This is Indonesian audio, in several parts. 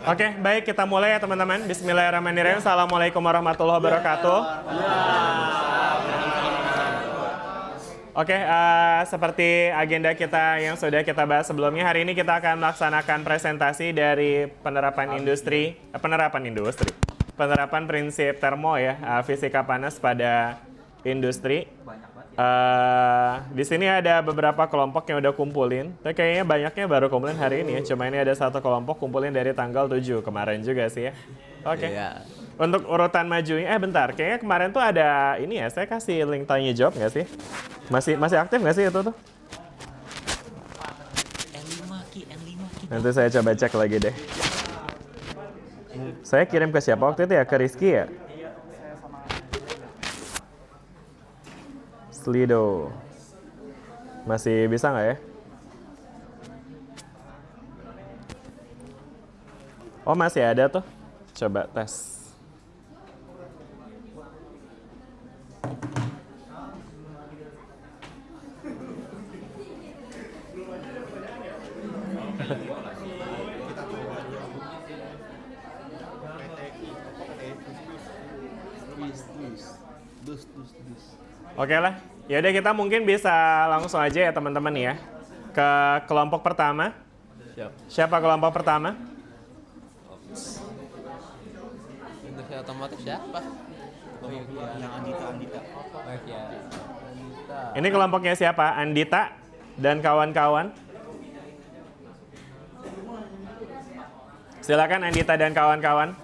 Oke, baik kita mulai ya teman-teman. Bismillahirrahmanirrahim. Assalamualaikum warahmatullahi wabarakatuh. Oke, seperti agenda kita yang sudah kita bahas sebelumnya, hari ini kita akan melaksanakan presentasi dari penerapan prinsip termo ya, fisika panas pada industri. Di sini ada beberapa kelompok yang udah kumpulin. Tapi kayaknya banyaknya baru kumpulin hari ini ya. Cuma ini ada satu kelompok kumpulin dari tanggal 7 kemarin juga sih ya. Oke. Iya. Untuk urutan majunya, bentar. Kayaknya kemarin tuh ada ini ya. Saya kasih link tanya jawab nggak sih? Masih aktif nggak sih itu tuh? N5 Nanti saya coba cek lagi deh. Saya kirim ke siapa waktu itu ya? Ke Rizky ya? Slido. Masih bisa nggak ya? Oh masih ada tuh. Coba tes. Oke lah. Ya udah kita mungkin bisa langsung aja ya teman-teman ya. Ke kelompok pertama. Siapa kelompok pertama? Industri otomotif siapa? Yang Andita. Ini kelompoknya siapa? Andita dan kawan-kawan. Silakan Andita dan kawan-kawan.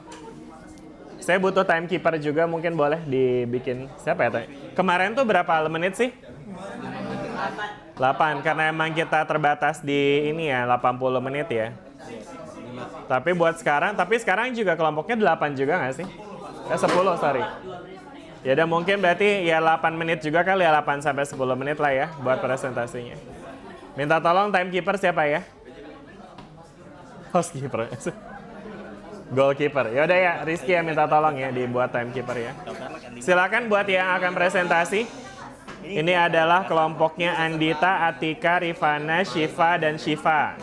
Saya butuh timekeeper juga, mungkin boleh dibikin. Siapa ya? Kemarin tuh berapa menit sih? 8, karena emang kita terbatas di ini ya, 80 menit ya. Tapi sekarang juga kelompoknya 8 juga nggak sih? 10, sorry. Ya udah mungkin berarti ya 8 menit juga kali ya, 8 sampai 10 menit lah ya buat presentasinya. Minta tolong timekeeper siapa ya? Housekeeper. Goalkeeper. Ya udah ya, Rizky ya minta tolong ya dibuat timekeeper ya. Silakan buat yang akan presentasi. Ini adalah kelompoknya Andita, Atika, Rifana, Syifa, dan Syifa.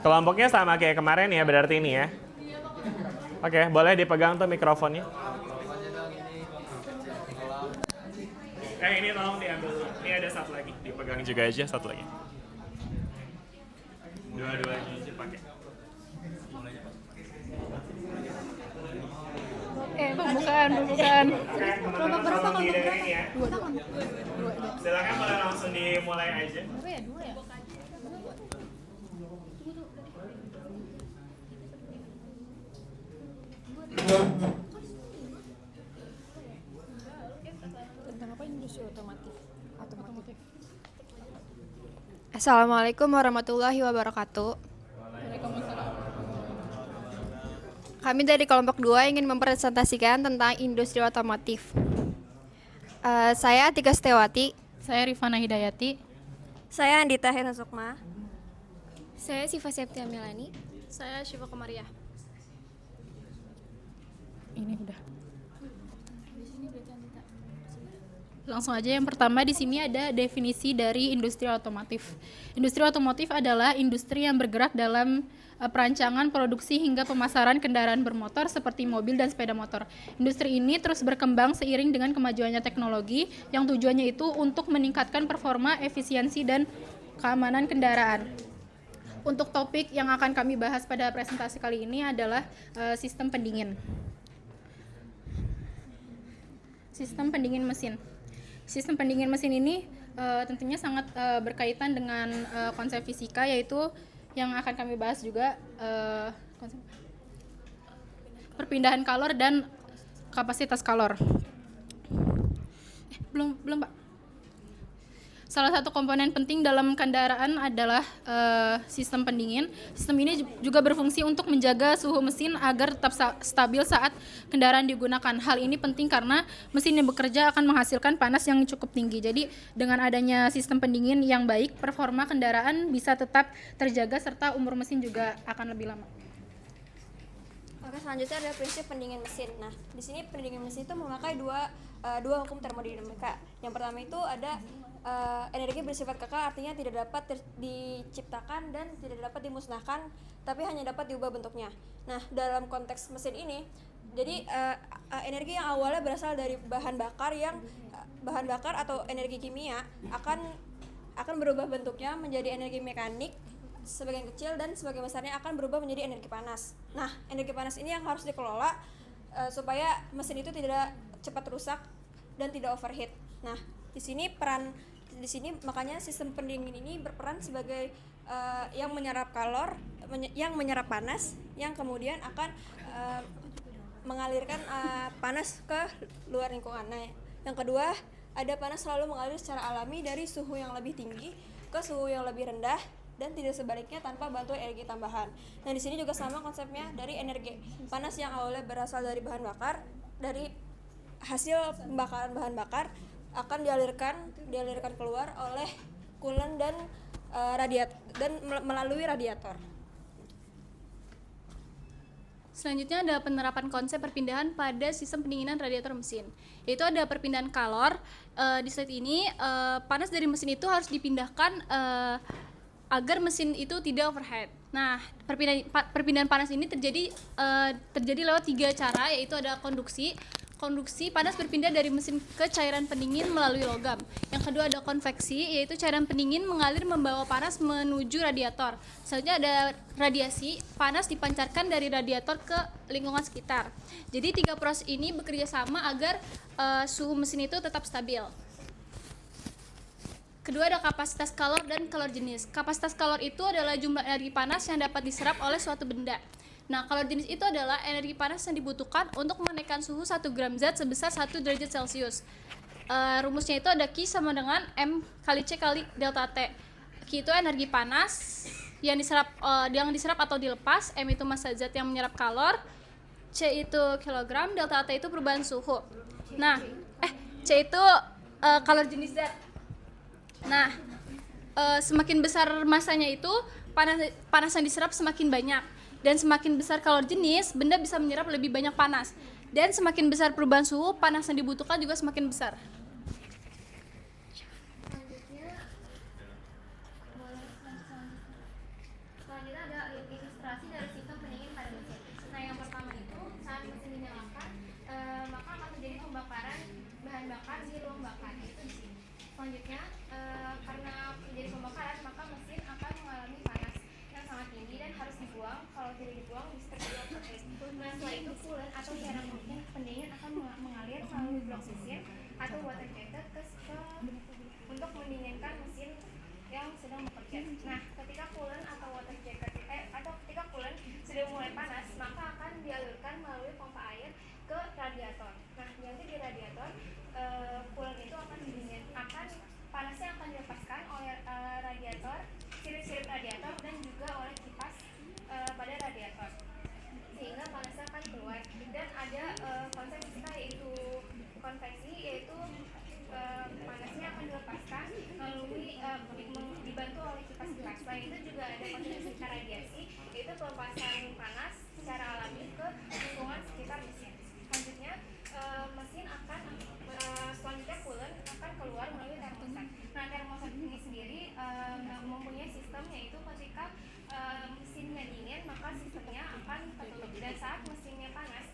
Kelompoknya sama kayak kemarin ya, berarti ini ya. Oke, boleh dipegang tuh mikrofonnya. Ini tolong diambil. Ini ada satu lagi, dipegang juga aja satu lagi. Dua-duanya aja pakai. Bukan. Kelompok berapa kalau ya? Dua tangan. Silakan boleh langsung dimulai aja. Dua ya? Tentang apa industri otomotif? Assalamualaikum warahmatullahi wabarakatuh. Kami dari kelompok 2 ingin mempresentasikan tentang industri otomotif. Saya Atika Setiawati. Saya Rifana Hidayati. Saya Andita Hena Sukma. Saya Siva Septia Milani. Saya Syifa Komariah. Ini udah. Langsung aja yang pertama di sini ada definisi dari industri otomotif. Industri otomotif adalah industri yang bergerak dalam perancangan, produksi hingga pemasaran kendaraan bermotor seperti mobil dan sepeda motor. Industri ini terus berkembang seiring dengan kemajuannya teknologi yang tujuannya itu untuk meningkatkan performa, efisiensi, dan keamanan kendaraan. Untuk topik yang akan kami bahas pada presentasi kali ini adalah sistem pendingin. Sistem pendingin mesin. Sistem pendingin mesin ini tentunya sangat berkaitan dengan konsep fisika, yaitu yang akan kami bahas juga perpindahan kalor dan kapasitas kalor. Belum Pak. Salah satu komponen penting dalam kendaraan adalah sistem pendingin. Sistem ini juga berfungsi untuk menjaga suhu mesin agar tetap stabil saat kendaraan digunakan. Hal ini penting karena mesin yang bekerja akan menghasilkan panas yang cukup tinggi. Jadi dengan adanya sistem pendingin yang baik, performa kendaraan bisa tetap terjaga serta umur mesin juga akan lebih lama. Oke, selanjutnya ada prinsip pendingin mesin. Nah, di sini pendingin mesin itu memakai dua hukum termodinamika. Yang pertama itu ada energi bersifat kekal artinya tidak dapat diciptakan dan tidak dapat dimusnahkan, tapi hanya dapat diubah bentuknya. Nah, dalam konteks mesin ini, jadi energi yang awalnya berasal dari bahan bakar atau energi kimia akan berubah bentuknya menjadi energi mekanik sebagian kecil, dan sebagian besarnya akan berubah menjadi energi panas. Nah, energi panas ini yang harus dikelola supaya mesin itu tidak cepat rusak dan tidak overheat. Nah, di sini makanya sistem pendingin ini berperan sebagai yang menyerap yang menyerap panas, yang kemudian akan mengalirkan panas ke luar lingkungan. Nah, yang kedua, ada panas selalu mengalir secara alami dari suhu yang lebih tinggi ke suhu yang lebih rendah, dan tidak sebaliknya tanpa bantuan energi tambahan. Nah, di sini juga sama konsepnya dari energi panas yang awalnya berasal dari bahan bakar, dari hasil pembakaran bahan bakar akan dialirkan keluar oleh coolant dan melalui radiator. Selanjutnya ada penerapan konsep perpindahan pada sistem pendinginan radiator mesin. Yaitu ada perpindahan kalor. Di slide ini panas dari mesin itu harus dipindahkan agar mesin itu tidak overheat. Nah, perpindahan panas ini terjadi lewat 3 cara, yaitu ada konduksi. Konduksi, panas berpindah dari mesin ke cairan pendingin melalui logam. Yang kedua ada konveksi, yaitu cairan pendingin mengalir membawa panas menuju radiator. Selanjutnya ada radiasi, panas dipancarkan dari radiator ke lingkungan sekitar. Jadi 3 proses ini bekerja sama agar suhu mesin itu tetap stabil. Kedua ada kapasitas kalor dan kalor jenis. Kapasitas kalor itu adalah jumlah energi panas yang dapat diserap oleh suatu benda. Nah, kalor jenis itu adalah energi panas yang dibutuhkan untuk menaikkan suhu 1 gram zat sebesar 1 derajat Celcius. Rumusnya itu ada Q sama dengan M kali C kali delta T. Q itu energi panas yang diserap atau dilepas, M itu massa zat yang menyerap kalor, C itu kilogram, delta T itu perubahan suhu. Nah, C itu kalor jenis zat. Nah, semakin besar masanya itu panas yang diserap semakin banyak, dan semakin besar kalor jenis, benda bisa menyerap lebih banyak panas, dan semakin besar perubahan suhu, panas yang dibutuhkan juga semakin besar. Selanjutnya ada ilustrasi dari sistem pendingin pada mesin. Nah, yang pertama itu saat mesin dinyalakan, maka akan terjadi pembakaran bahan bakar di ruang bakar, itu di sini. Selanjutnya, karena terjadi pembakaran, maka mesin akan mengalami panas yang sangat tinggi dan harus dibuang. Kalau tidak dibuang, bisa terjadi overheat. Nah, setelah itu coolant atau cairan pendingin akan mengalir melalui blok mesin atau water jacket untuk mendinginkan mesin yang sedang bekerja. Nah, ketika coolant atau water jacket atau ketika coolant sudah mulai panas, maka akan dialirkan melalui pompa air ke radiator. Nah, nanti di radiator coolant itu akan panasnya akan dilepaskan oleh radiator, sirip-sirip radiator, dan juga oleh kipas pada radiator, sehingga panasnya akan keluar. Dan ada konsep fisika yaitu konveksi, yaitu panasnya akan dilepaskan melalui dibantu oleh kipas-kipas. Selain itu juga ada konsep fisika radiasi, yaitu pelepasan panas secara alami ke lingkungan sekitar mesin. Selanjutnya mesin akan selanjutnya coolant akan keluar melalui termostat. Nah, termostat ini sendiri mempunyai sistem, yaitu ketika mesinnya dingin, maka sistemnya akan tertutup, dan saat mesinnya panas,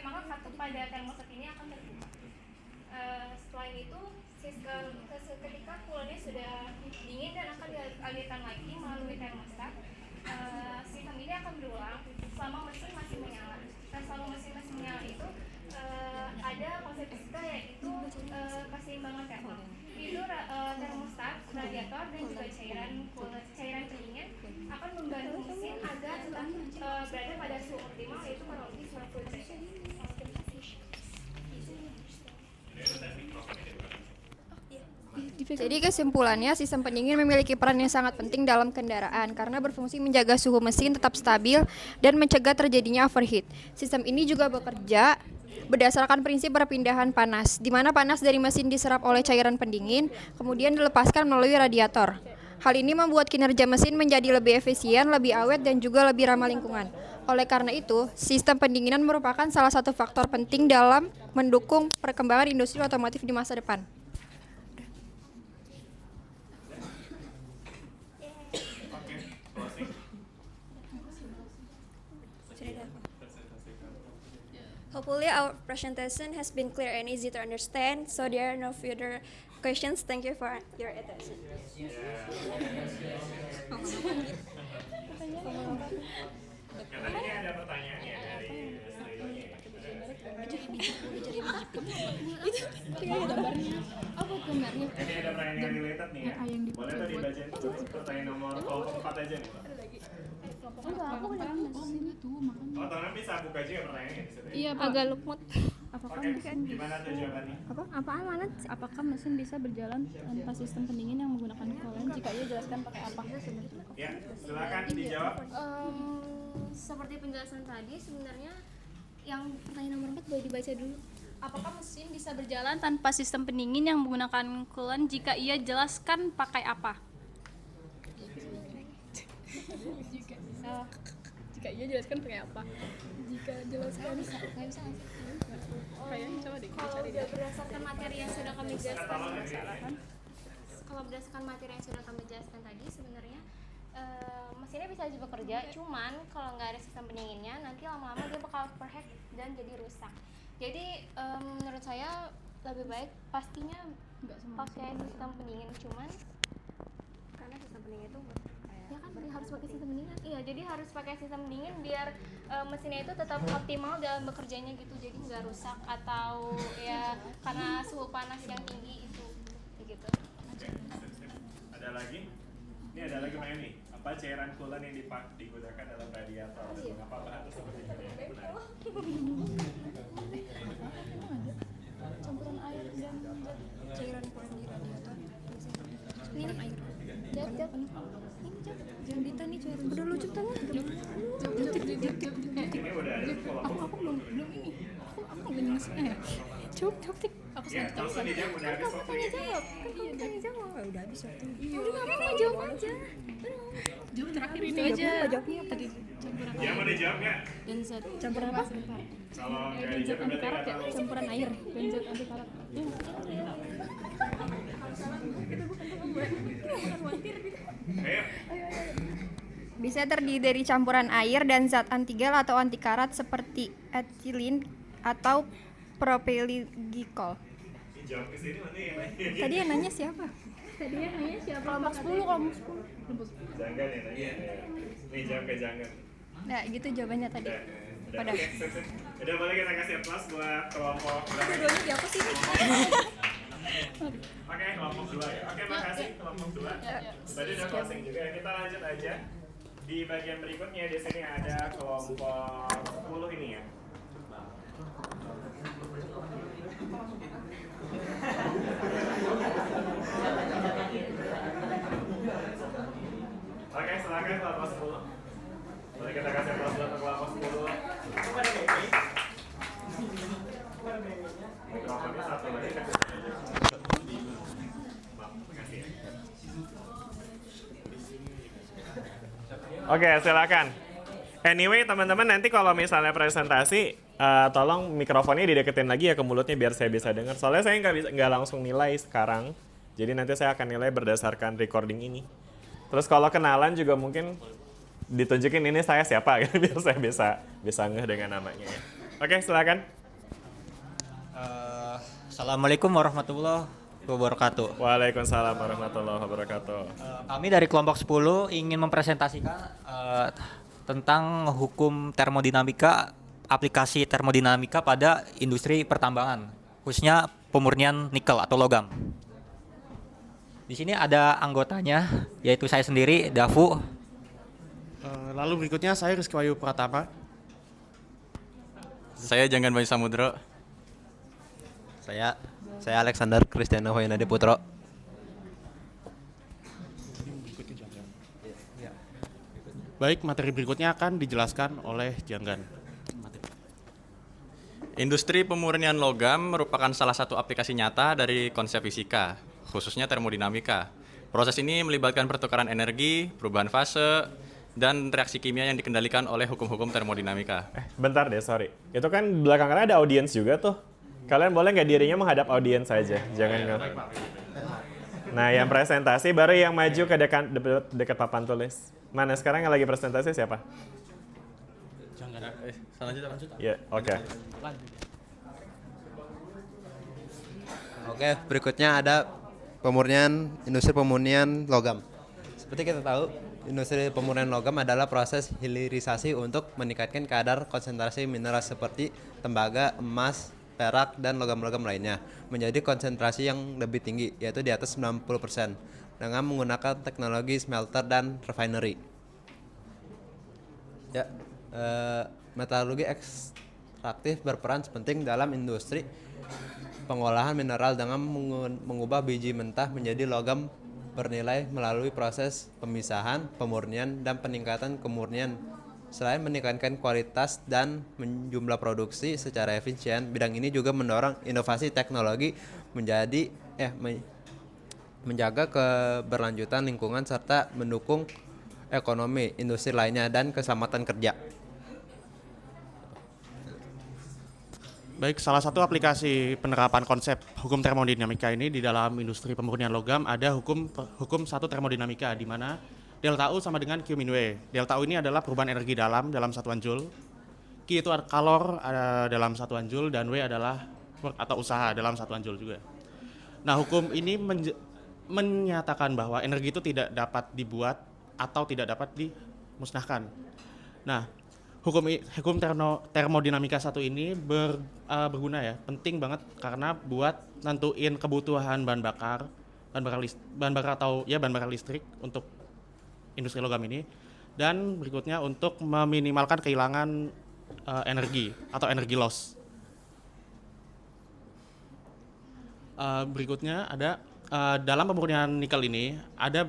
maka katup pada termostat ini akan terbuka. Selain itu, ketika coolantnya sudah dingin dan akan dialirkan lagi melalui termostat, sistem ini akan berulang selama mesin masih menyala. Nah, selama mesin masih menyala itu ada konsep fisika, yaitu keseimbangan termol. Itu termostat, radiator, dan juga cairan pendingin akan membantu mesin agar tetap berada pada suhu optimal, yaitu kurang lebih 90 derajat. Jadi kesimpulannya, sistem pendingin memiliki peran yang sangat penting dalam kendaraan karena berfungsi menjaga suhu mesin tetap stabil dan mencegah terjadinya overheat. Sistem ini juga bekerja berdasarkan prinsip perpindahan panas, di mana panas dari mesin diserap oleh cairan pendingin, kemudian dilepaskan melalui radiator. Hal ini membuat kinerja mesin menjadi lebih efisien, lebih awet, dan juga lebih ramah lingkungan. Oleh karena itu, sistem pendinginan merupakan salah satu faktor penting dalam mendukung perkembangan industri otomotif di masa depan. Hopefully our presentation has been clear and easy to understand. So there are no further questions. Thank you for your attention. Katanya ini ada pertanyaannya dari Apa gambarnya? Ini ada pertanyaan yang related nih ya. Boleh tuh dibacain tuh pertanyaan nomor kelompok 4 aja nih Pak. Oh, teman bisa buka juga pertanyaannya di situ. Iya, Agak luput. Oke, gimana tuh jawabannya? Apaan Manat? Apakah mesin bisa berjalan tanpa sistem pendingin yang menggunakan coolant? Jika iya, jelaskan pakai apa? Ya, silakan dijawab. Seperti penjelasan tadi sebenarnya yang pertanyaan nomor 4 boleh dibaca dulu. Apakah mesin bisa berjalan tanpa sistem pendingin yang menggunakan coolant? Jika iya, jelaskan pakai apa? Jika iya jelaskan pakai apa? Jika jelaskan kayaknya coba deh Kalau berdasarkan materi yang sudah kami jelaskan, kalau berdasarkan materi yang sudah kami jelaskan tadi sebenarnya mesinnya bisa aja bekerja, cuman kalau nggak ada sistem pendinginnya nanti lama-lama dia bakal overheat dan jadi rusak. Jadi menurut saya lebih baik pastinya pakai sistem pendingin, cuman karena sistem pendingin itu ya kan harus pakai sistem pendingin. Iya, jadi harus pakai sistem pendingin biar mesinnya itu tetap optimal dalam bekerjanya gitu, jadi nggak rusak atau ya karena suhu panas yang tinggi itu kayak gitu. Ada lagi? Ini ada lagi Mbak Eni. Apa cairan coolant yang digunakan dalam radiator? Mengapa bahan tersebut digunakan? campuran air dan Cairan coolant di radiator. Ini air. Jawab. Jangan Dita nih cairan. Udah lucu tangan. Ini udah ada tuh kelompok. aku belum ini. Aku nggak ngasih. Coba tik. Aku Ya, langsung dijawab udah habis waktunya. Udah habis waktu. Udah nggak jawab aja. Jawab terakhir ini aja. Tadi campuran Ya mau dijawab nggak? dan zat. Campuran apa? Kalau nggak dijawab berarti nggak tahu. Campuran air. Dan zat anti karat. Ayo. Bisa terdiri dari campuran air dan zat antigal atau antikarat seperti etilin atau propylglycol. Dijawab ke sini nanti yang lain. Tadi yang nanya siapa? Kelompok 10, kelompok 10. Janggan ya nanya. Nih jawab ke Janggan. Nah, gitu jawabannya tadi. Udah. Udah. Oke, sip. Udah boleh kita kasih aplaus buat kelompok berapa? Dua-duanya di apa sih? Oke, kelompok 2 ya. Oke, makasih kelompok 2. Tadi udah closing juga ya. Kita lanjut aja. Di bagian berikutnya di sini ada kelompok 10 ini ya. Oke, silakan kelompok 10. Boleh kita kasih aplaus buat kelompok 10. Mikrofonnya satu lagi kan. Makasih ya. Oke, silakan. Anyway, teman-teman nanti kalau misalnya presentasi, tolong mikrofonnya dideketin lagi ya ke mulutnya biar saya bisa dengar. Soalnya saya nggak langsung nilai sekarang. Jadi nanti saya akan nilai berdasarkan recording ini. Terus kalau kenalan juga mungkin ditunjukin ini saya siapa gitu biar saya bisa ngeh dengan namanya ya. Oke, silakan. Assalamualaikum warahmatullahi wabarakatuh. Waalaikumsalam warahmatullahi wabarakatuh. Kami dari kelompok 10 ingin mempresentasikan tentang hukum termodinamika, aplikasi termodinamika pada industri pertambangan, khususnya pemurnian nikel atau logam. Di sini ada anggotanya, yaitu saya sendiri, Dafu. Lalu berikutnya saya Rizky Wahyu Pratama. Saya Janggan Bayu Samudro. Saya Alexander Kristiana Hoyanade Putro. Baik, materi berikutnya akan dijelaskan oleh Janggan. Industri pemurnian logam merupakan salah satu aplikasi nyata dari konsep fisika, khususnya termodinamika. Proses ini melibatkan pertukaran energi, perubahan fase, dan reaksi kimia yang dikendalikan oleh hukum-hukum termodinamika. Bentar deh, sorry. Itu kan belakangan ada audiens juga tuh. Kalian boleh nggak dirinya menghadap audiens saja, jangan nge- Nah, yang presentasi baru yang maju ke dekat papan tulis. Mana sekarang yang lagi presentasi siapa? Selanjutnya lanjut. Ya, oke. Oke, berikutnya ada industri pemurnian logam. Seperti kita tahu, industri pemurnian logam adalah proses hilirisasi untuk meningkatkan kadar konsentrasi mineral seperti tembaga, emas, perak, dan logam-logam lainnya menjadi konsentrasi yang lebih tinggi, yaitu di atas 90% dengan menggunakan teknologi smelter dan refinery. Ya, metalurgi ekstraktif berperan penting dalam industri pengolahan mineral dengan mengubah biji mentah menjadi logam bernilai melalui proses pemisahan, pemurnian, dan peningkatan kemurnian. Selain meningkatkan kualitas dan jumlah produksi secara efisien, bidang ini juga mendorong inovasi teknologi menjaga keberlanjutan lingkungan serta mendukung ekonomi industri lainnya dan keselamatan kerja. Baik, salah satu aplikasi penerapan konsep hukum termodinamika ini di dalam industri pemurnian logam ada hukum satu termodinamika, di mana delta U sama dengan Q min W. Delta U ini adalah perubahan energi dalam satuan joule. Q itu kalor dalam satuan joule, dan W adalah work atau usaha dalam satuan joule juga. Nah, hukum ini menyatakan bahwa energi itu tidak dapat dibuat atau tidak dapat dimusnahkan. Nah, hukum termodinamika satu ini berguna ya, penting banget karena buat nentuin kebutuhan bahan bakar listrik untuk industri logam ini, dan berikutnya untuk meminimalkan kehilangan energi atau energi loss. Berikutnya ada dalam pemurnian nikel ini ada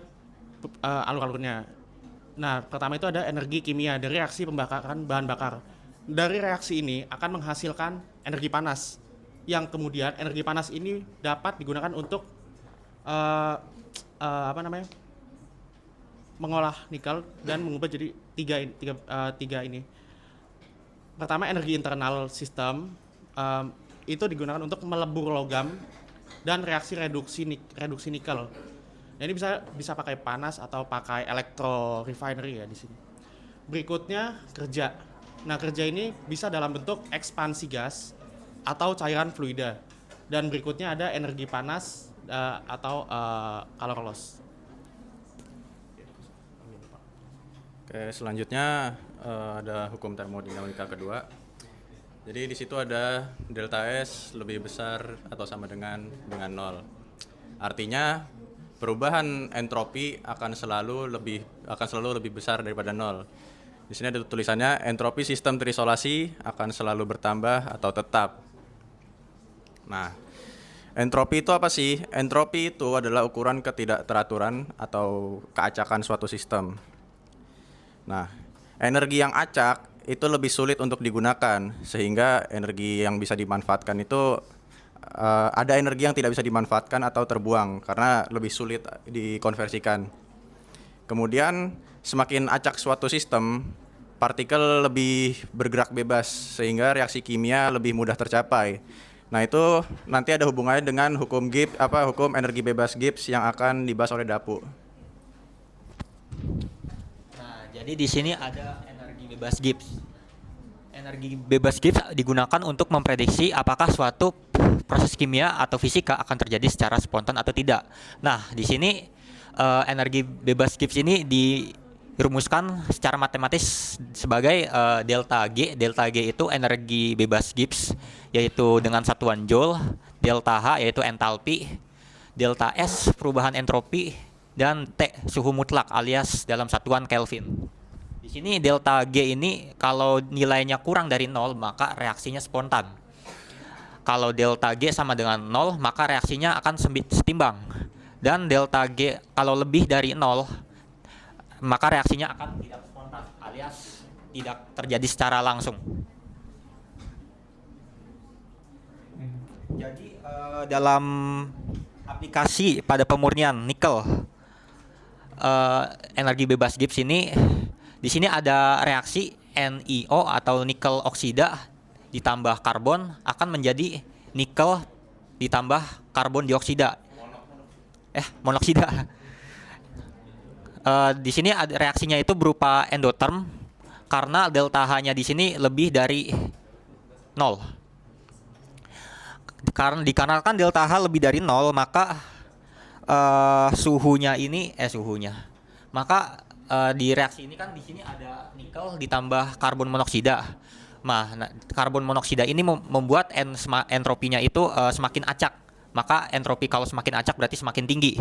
alur-alurnya. Nah, pertama itu ada energi kimia dari reaksi pembakaran bahan bakar. Dari reaksi ini akan menghasilkan energi panas, yang kemudian energi panas ini dapat digunakan untuk mengolah nikel dan mengubah jadi tiga ini. Pertama, energi internal sistem itu digunakan untuk melebur logam dan reaksi reduksi nikel. Nah, ini bisa pakai panas atau pakai elektro refinery ya di sini. Berikutnya kerja. Nah, kerja ini bisa dalam bentuk ekspansi gas atau cairan fluida. Dan berikutnya ada energi panas atau calor loss. Oke, selanjutnya ada hukum termodinamika kedua. Jadi di situ ada delta S lebih besar atau sama dengan 0. Artinya perubahan entropi akan selalu lebih besar daripada 0. Di sini ada tulisannya entropi sistem terisolasi akan selalu bertambah atau tetap. Nah, entropi itu apa sih? Entropi itu adalah ukuran ketidakteraturan atau keacakan suatu sistem. Nah, energi yang acak itu lebih sulit untuk digunakan, sehingga energi yang bisa dimanfaatkan itu ada energi yang tidak bisa dimanfaatkan atau terbuang karena lebih sulit dikonversikan. Kemudian semakin acak suatu sistem, partikel lebih bergerak bebas sehingga reaksi kimia lebih mudah tercapai. Nah, itu nanti ada hubungannya dengan hukum energi bebas Gibbs yang akan dibahas oleh Dapu. Nah, jadi di sini ada energi bebas Gibbs. Energi bebas Gibbs digunakan untuk memprediksi apakah suatu proses kimia atau fisika akan terjadi secara spontan atau tidak. Nah, di sini energi bebas Gibbs ini dirumuskan secara matematis sebagai delta G. Delta G itu energi bebas Gibbs, yaitu dengan satuan joule, delta H yaitu entalpi, delta S perubahan entropi, dan T suhu mutlak alias dalam satuan Kelvin. Di sini delta G ini kalau nilainya kurang dari 0 maka reaksinya spontan. Kalau delta G sama dengan 0 maka reaksinya akan setimbang. Dan delta G kalau lebih dari 0 maka reaksinya akan tidak spontan alias tidak terjadi secara langsung. Jadi dalam aplikasi pada pemurnian nikel, energi bebas Gibbs ini di sini ada reaksi NiO atau nikel oksida ditambah karbon akan menjadi nikel ditambah karbon dioksida. Monoksida. Di sini ada reaksinya itu berupa endoterm. karena delta H-nya di sini lebih dari 0. Karena dikarenakan delta H lebih dari 0, maka di reaksi ini kan di sini ada nikel ditambah karbon monoksida. Nah, karbon monoksida ini membuat entropinya itu semakin acak. Maka entropi kalau semakin acak berarti semakin tinggi.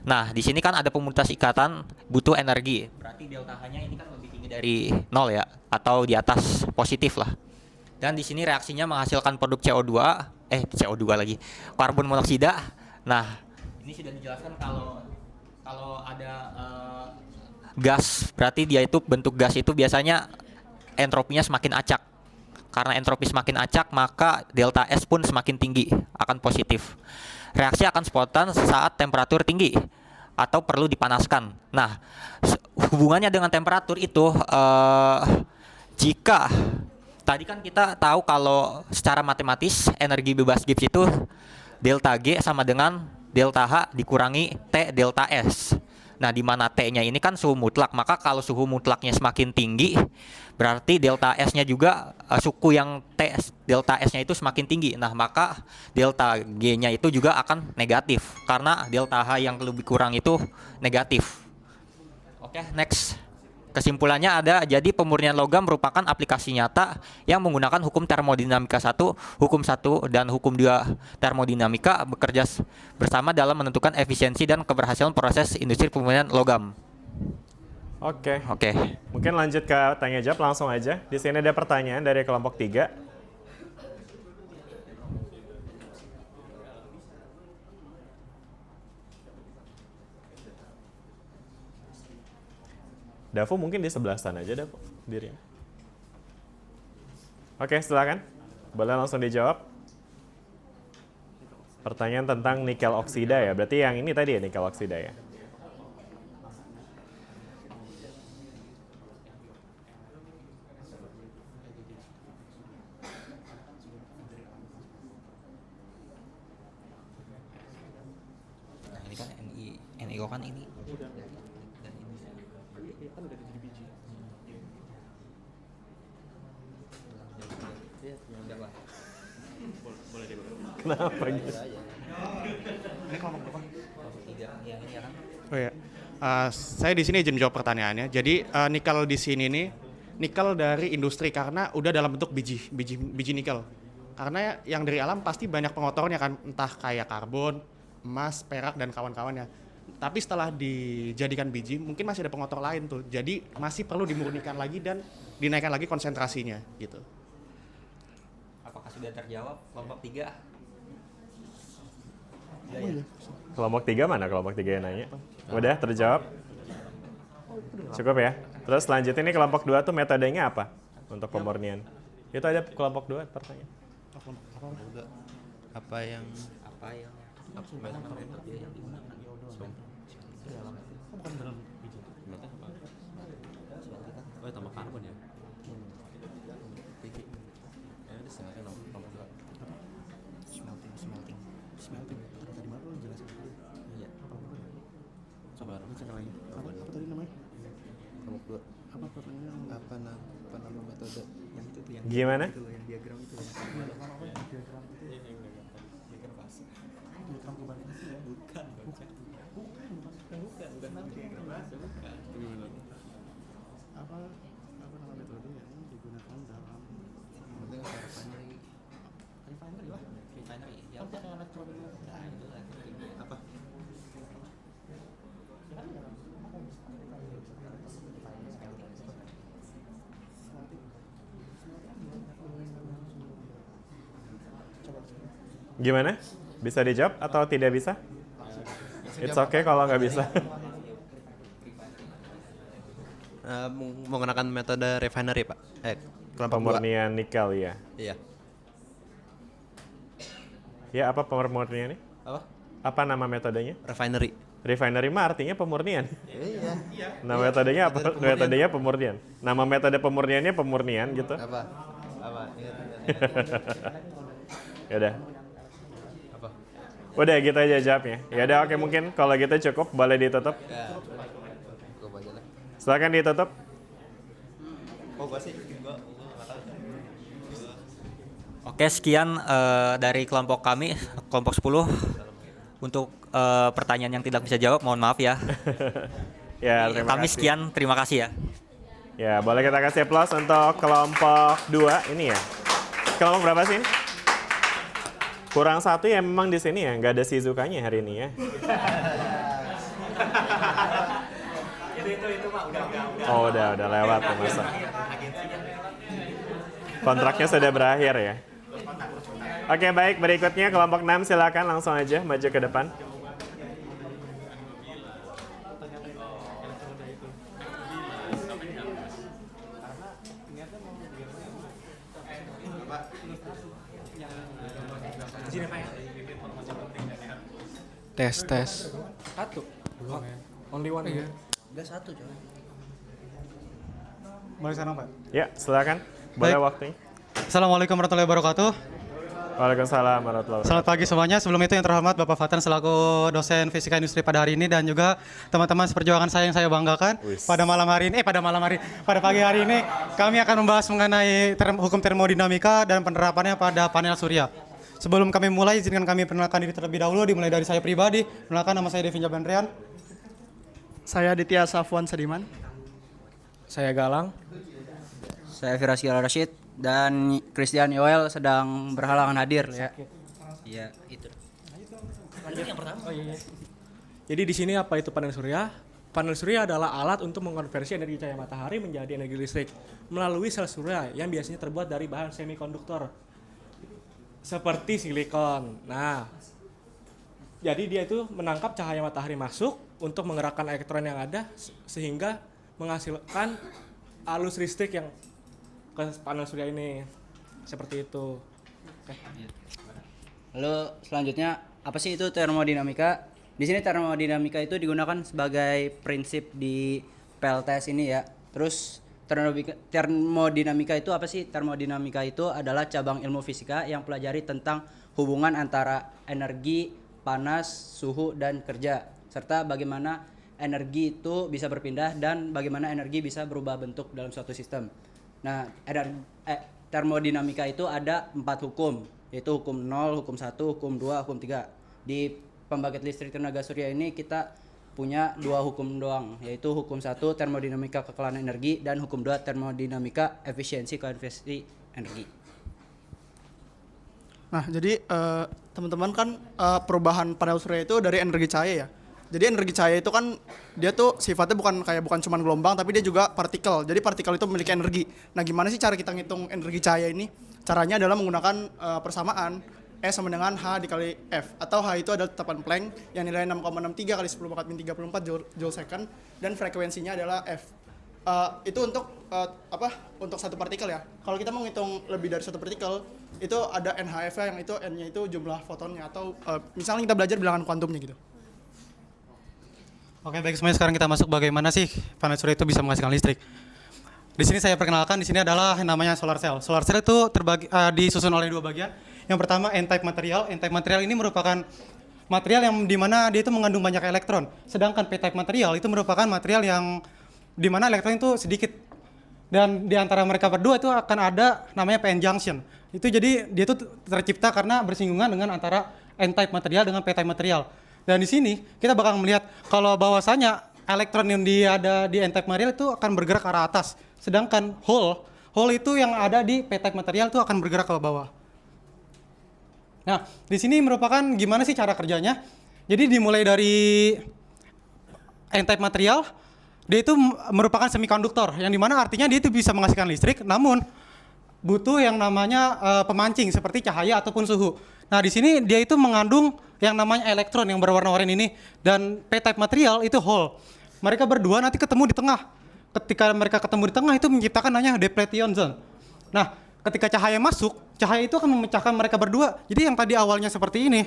Nah, di sini kan ada pemutus ikatan butuh energi. Berarti delta H-nya ini kan lebih tinggi dari 0 ya, atau di atas positif lah. Dan di sini reaksinya menghasilkan produk CO2 lagi, karbon monoksida. Nah, ini sudah dijelaskan kalau ada gas, berarti dia itu bentuk gas itu biasanya entropinya semakin acak. Karena entropi semakin acak, maka delta S pun semakin tinggi, akan positif. Reaksi akan spontan saat temperatur tinggi atau perlu dipanaskan. Nah, hubungannya dengan temperatur itu jika tadi kan kita tahu kalau secara matematis energi bebas Gibbs itu delta G sama dengan delta H dikurangi T delta S. Nah, di mana T-nya ini kan suhu mutlak, maka kalau suhu mutlaknya semakin tinggi, berarti delta S-nya juga suku yang T delta S-nya itu semakin tinggi. Nah, maka delta G-nya itu juga akan negatif karena delta H yang lebih kurang itu negatif. Oke, next. Kesimpulannya ada, jadi pemurnian logam merupakan aplikasi nyata yang menggunakan hukum termodinamika 1, hukum 1 dan hukum 2 termodinamika bekerja bersama dalam menentukan efisiensi dan keberhasilan proses industri pemurnian logam. Oke. Oke. Mungkin lanjut ke tanya jawab langsung aja. Di sini ada pertanyaan dari kelompok 3. Davo mungkin di sebelah sana aja, Davo, dirinya. Oke, silakan. Boleh langsung dijawab. Pertanyaan tentang nikel oksida ya. Berarti yang ini tadi ya, nikel oksida ya. Nah, ini kan NiO kan ini. Kenapa gitu? Ini kelompok berapa? Kan? Oh ya, saya di sini izin jawab pertanyaannya. Jadi nikel di sini nih nikel dari industri karena udah dalam bentuk biji nikel. Karena yang dari alam pasti banyak pengotornya kan, entah kayak karbon, emas, perak dan kawan-kawannya. Tapi setelah dijadikan biji, mungkin masih ada pengotor lain tuh. Jadi masih perlu dimurnikan lagi dan dinaikkan lagi konsentrasinya gitu. Apakah sudah terjawab kelompok 3? Kelompok 3 mana kelompok 3 yang nanya? Udah terjawab? Cukup ya? Terus lanjutin nih kelompok 2 tuh metodenya apa untuk pemurnian? Itu ada kelompok 2 pertanyaan. Apa yang Oh, tambah karbon ya? Smelting. Tadi mana lu jelasin? Iya. Coba cek lagi. Apa tadi namanya? kelompok 2? Apa pertanyaannya? Apa nama metode? Yang itu tuh yang Gimana? itu loh, yang diagram itu. Diagram fase. Diagram perubahan fase ya? Bukan. Apa nama metode yang digunakan dalam refinery lah. Refinery. Ya, Kan pakai elektronik. Apa? Gimana? Bisa dijawab atau tidak bisa? It's okay kalau nggak bisa. Menggunakan metode refinery, Pak. Kelompok 2. Pemurnian nikel ya. Iya. Ya, apa pemurniannya? Apa? Apa nama metodenya? Refinery. Refinery mah artinya pemurnian. Iya. Nama metodenya apa? Metodenya pemurnian. Nama metode pemurniannya pemurnian gitu. Apa? Ingat. Ya udah. Apa? Udah gitu aja jawabnya. Ya udah, oke, mungkin kalau gitu cukup, boleh ditutup. Ya. Cukup aja lah. Silakan ditutup. Oke, sekian dari kelompok kami, kelompok 10. Untuk pertanyaan yang tidak bisa jawab, mohon maaf ya. Ya, terima Kami kasih. sekian, terima kasih ya. Ya, boleh kita kasih aplaus untuk kelompok 2 ini ya. Kelompok berapa sih ini? Kurang satu ya memang di sini ya, nggak ada Shizukanya hari ini ya. Oh, udah lewat ya masa. Kontraknya sudah berakhir ya. Oke, baik, berikutnya kelompok 6 silakan langsung aja maju ke depan. Tes. Satu. Only one. Iya. Boleh sekarang, Pak? Ya, silakan. Boleh Baik. waktunya. Assalamualaikum warahmatullahi wabarakatuh. Waalaikumsalam warahmatullahi wabarakatuh. Selamat pagi semuanya. Sebelum itu yang terhormat Bapak Fatan selaku dosen fisika industri pada hari ini dan juga teman-teman seperjuangan saya yang saya banggakan. Pada pagi hari ini kami akan membahas mengenai hukum termodinamika dan penerapannya pada panel surya. Sebelum kami mulai, izinkan kami perkenalkan diri terlebih dahulu, dimulai dari saya pribadi. Perkenalkan, nama saya Devin Jabandrian. Saya Ditya Safwan Sediman. Saya Galang. Saya Firasky Al-Rashid dan Christian Yoel sedang berhalangan hadir ya. Iya, itu. Yang pertama. Oh iya. Jadi di sini apa itu panel surya? Panel surya adalah alat untuk mengkonversi energi cahaya matahari menjadi energi listrik melalui sel surya yang biasanya terbuat dari bahan semikonduktor seperti silikon. Nah, jadi dia itu menangkap cahaya matahari masuk untuk menggerakkan elektron yang ada sehingga menghasilkan arus listrik yang ke panel surya ini. Seperti itu. Oke. Lalu selanjutnya apa sih itu termodinamika? Di sini termodinamika itu digunakan sebagai prinsip di PLTS ini ya. Terus termodinamika itu apa sih? Termodinamika itu adalah cabang ilmu fisika yang pelajari tentang hubungan antara energi, panas, suhu, dan kerja, serta bagaimana energi itu bisa berpindah dan bagaimana energi bisa berubah bentuk dalam suatu sistem. Nah, termodinamika itu ada 4 hukum, yaitu hukum 0, hukum 1, hukum 2, hukum 3. Di pembangkit listrik tenaga surya ini kita punya 2 hukum doang, yaitu hukum 1 termodinamika kekalahan energi dan hukum 2 termodinamika efisiensi konversi energi. Nah, jadi teman-teman kan perubahan panel surya itu dari energi cahaya ya. Jadi energi cahaya itu kan dia tuh sifatnya bukan cuma gelombang tapi dia juga partikel. Jadi partikel itu memiliki energi. Nah, gimana sih cara kita ngitung energi cahaya ini? Caranya adalah menggunakan persamaan E sama dengan H dikali F, atau H itu adalah tetapan Planck yang nilai 6,63 kali 10 pangkat min 34 joule second dan frekuensinya adalah F. Itu untuk untuk satu partikel ya. Kalau kita mau ngitung lebih dari satu partikel itu ada NHF yang itu N-nya itu jumlah fotonnya, atau misalnya kita belajar bilangan kuantumnya gitu. Oke, baik semuanya, sekarang kita masuk bagaimana sih panel surya itu bisa menghasilkan listrik. Di sini saya perkenalkan, di sini adalah yang namanya solar cell. Solar cell itu disusun oleh 2 bagian. Yang pertama N-type material. N-type material ini merupakan material yang dimana dia itu mengandung banyak elektron. Sedangkan P-type material itu merupakan material yang dimana elektron itu sedikit. Dan di antara mereka berdua itu akan ada namanya PN junction. Itu jadi dia itu tercipta karena bersinggungan dengan antara N-type material dengan P-type material. Dan di sini kita bakal melihat kalau bahwasanya elektron yang ada di N-type material itu akan bergerak ke arah atas. Sedangkan hole itu yang ada di P-type material itu akan bergerak ke bawah. Nah, di sini merupakan gimana sih cara kerjanya? Jadi dimulai dari N-type material, dia itu merupakan semikonduktor, yang dimana artinya dia itu bisa menghasilkan listrik, namun butuh yang namanya pemancing seperti cahaya ataupun suhu. Nah, di sini dia itu mengandung yang namanya elektron yang berwarna oranye ini, dan P-type material itu hole. Mereka berdua nanti ketemu di tengah. Ketika mereka ketemu di tengah itu menciptakan namanya depletion zone. Nah, ketika cahaya masuk, cahaya itu akan memecahkan mereka berdua. Jadi yang tadi awalnya seperti ini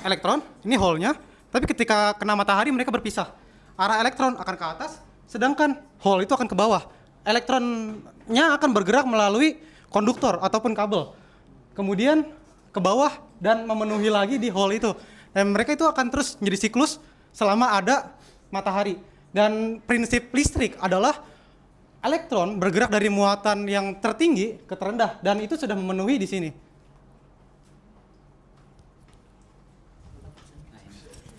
elektron, ini hole-nya, tapi ketika kena matahari mereka berpisah. Arah elektron akan ke atas, sedangkan hole itu akan ke bawah. Elektronnya akan bergerak melalui konduktor ataupun kabel. Kemudian ke bawah dan memenuhi lagi di hole itu. Dan mereka itu akan terus menjadi siklus selama ada matahari. Dan prinsip listrik adalah elektron bergerak dari muatan yang tertinggi ke terendah dan itu sudah memenuhi di sini.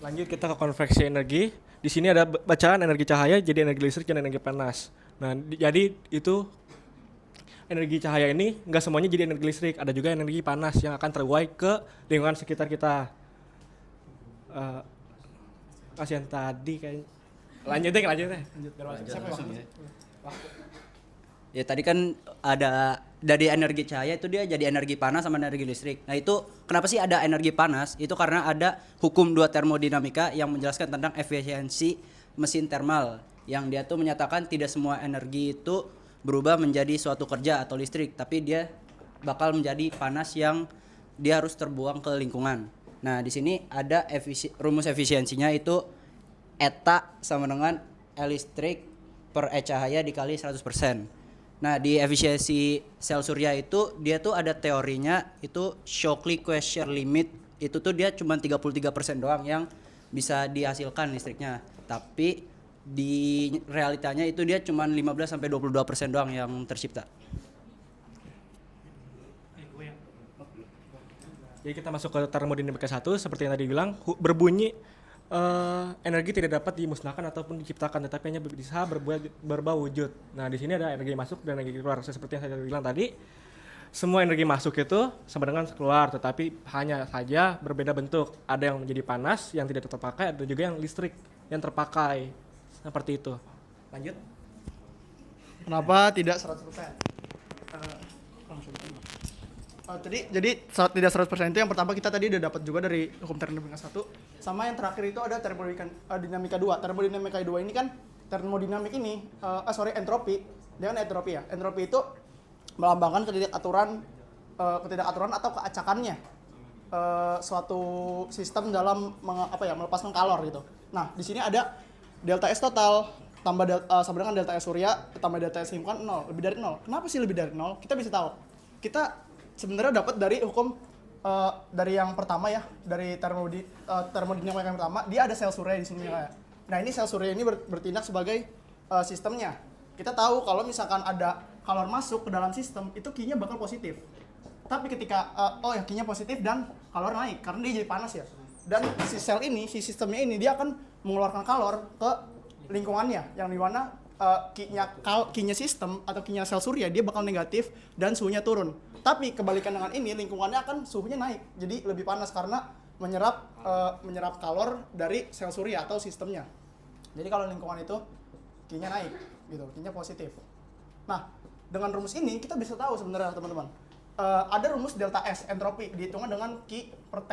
Lanjut kita ke konveksi energi. Di sini ada bacaan energi cahaya jadi energi listrik dan energi panas. Nah, jadi itu energi cahaya ini nggak semuanya jadi energi listrik, ada juga energi panas yang akan terurai ke lingkungan sekitar kita. Kasihan tadi kayak lanjut deh. Ya tadi kan ada dari energi cahaya itu dia jadi energi panas sama energi listrik. Nah itu kenapa sih ada energi panas? Itu karena ada hukum 2 termodinamika yang menjelaskan tentang efisiensi mesin termal. Yang dia tuh menyatakan tidak semua energi itu berubah menjadi suatu kerja atau listrik. Tapi dia bakal menjadi panas yang dia harus terbuang ke lingkungan. Nah di sini ada rumus efisiensinya itu eta sama dengan E listrik per E cahaya dikali 100%. Nah di efisiensi sel surya itu dia tuh ada teorinya itu Shockley-Queisser limit itu tuh dia cuma 33% doang yang bisa dihasilkan listriknya. Tapi di realitanya itu dia cuma 15-22% doang yang tercipta. Jadi kita masuk ke termodinamika 1 seperti yang tadi bilang berbunyi energi tidak dapat dimusnahkan ataupun diciptakan tetapi hanya bisa berubah wujud. Nah, di sini ada energi masuk dan energi keluar. Seperti yang saya bilang tadi, semua energi masuk itu sama dengan keluar tetapi hanya saja berbeda bentuk. Ada yang menjadi panas yang tidak terpakai, ada juga yang listrik yang terpakai. Seperti itu. Lanjut. Kenapa tidak 100%? Jadi tidak 100% itu yang pertama kita tadi udah dapat juga dari hukum termodinamika 1. Sama yang terakhir itu ada termodinamika 2. Termodinamika 2 ini kan termodinamik ini entropi. Dia kan entropi ya. Entropi itu melambangkan ketidakaturan atau keacakannya suatu sistem dalam melepaskan kalor gitu. Nah, di sini ada delta S total tambah sama dengan delta S surya tambah delta S lingkungan 0, lebih dari 0. Kenapa sih lebih dari 0? Kita bisa tahu. Kita sebenarnya dapat dari hukum dari yang pertama ya, dari termodinamika yang pertama, dia ada sel surya di sini ya. Nah, ini sel surya ini bertindak sebagai sistemnya. Kita tahu kalau misalkan ada kalor masuk ke dalam sistem, itu Q-nya bakal positif. Tapi ketika Q-nya positif dan kalor naik karena dia jadi panas ya. Dan si sel ini, si sistemnya ini dia akan mengeluarkan kalor ke lingkungannya yang dimana Q-nya sistem atau Q-nya sel surya dia bakal negatif dan suhunya turun. Tapi kebalikan dengan ini lingkungannya akan suhunya naik, jadi lebih panas karena menyerap kalor dari sel surya atau sistemnya. Jadi kalau lingkungan itu Q-nya naik, gitu, Q-nya positif. Nah, dengan rumus ini kita bisa tahu sebenarnya teman-teman, ada rumus delta S entropi dihitungkan dengan Q per T.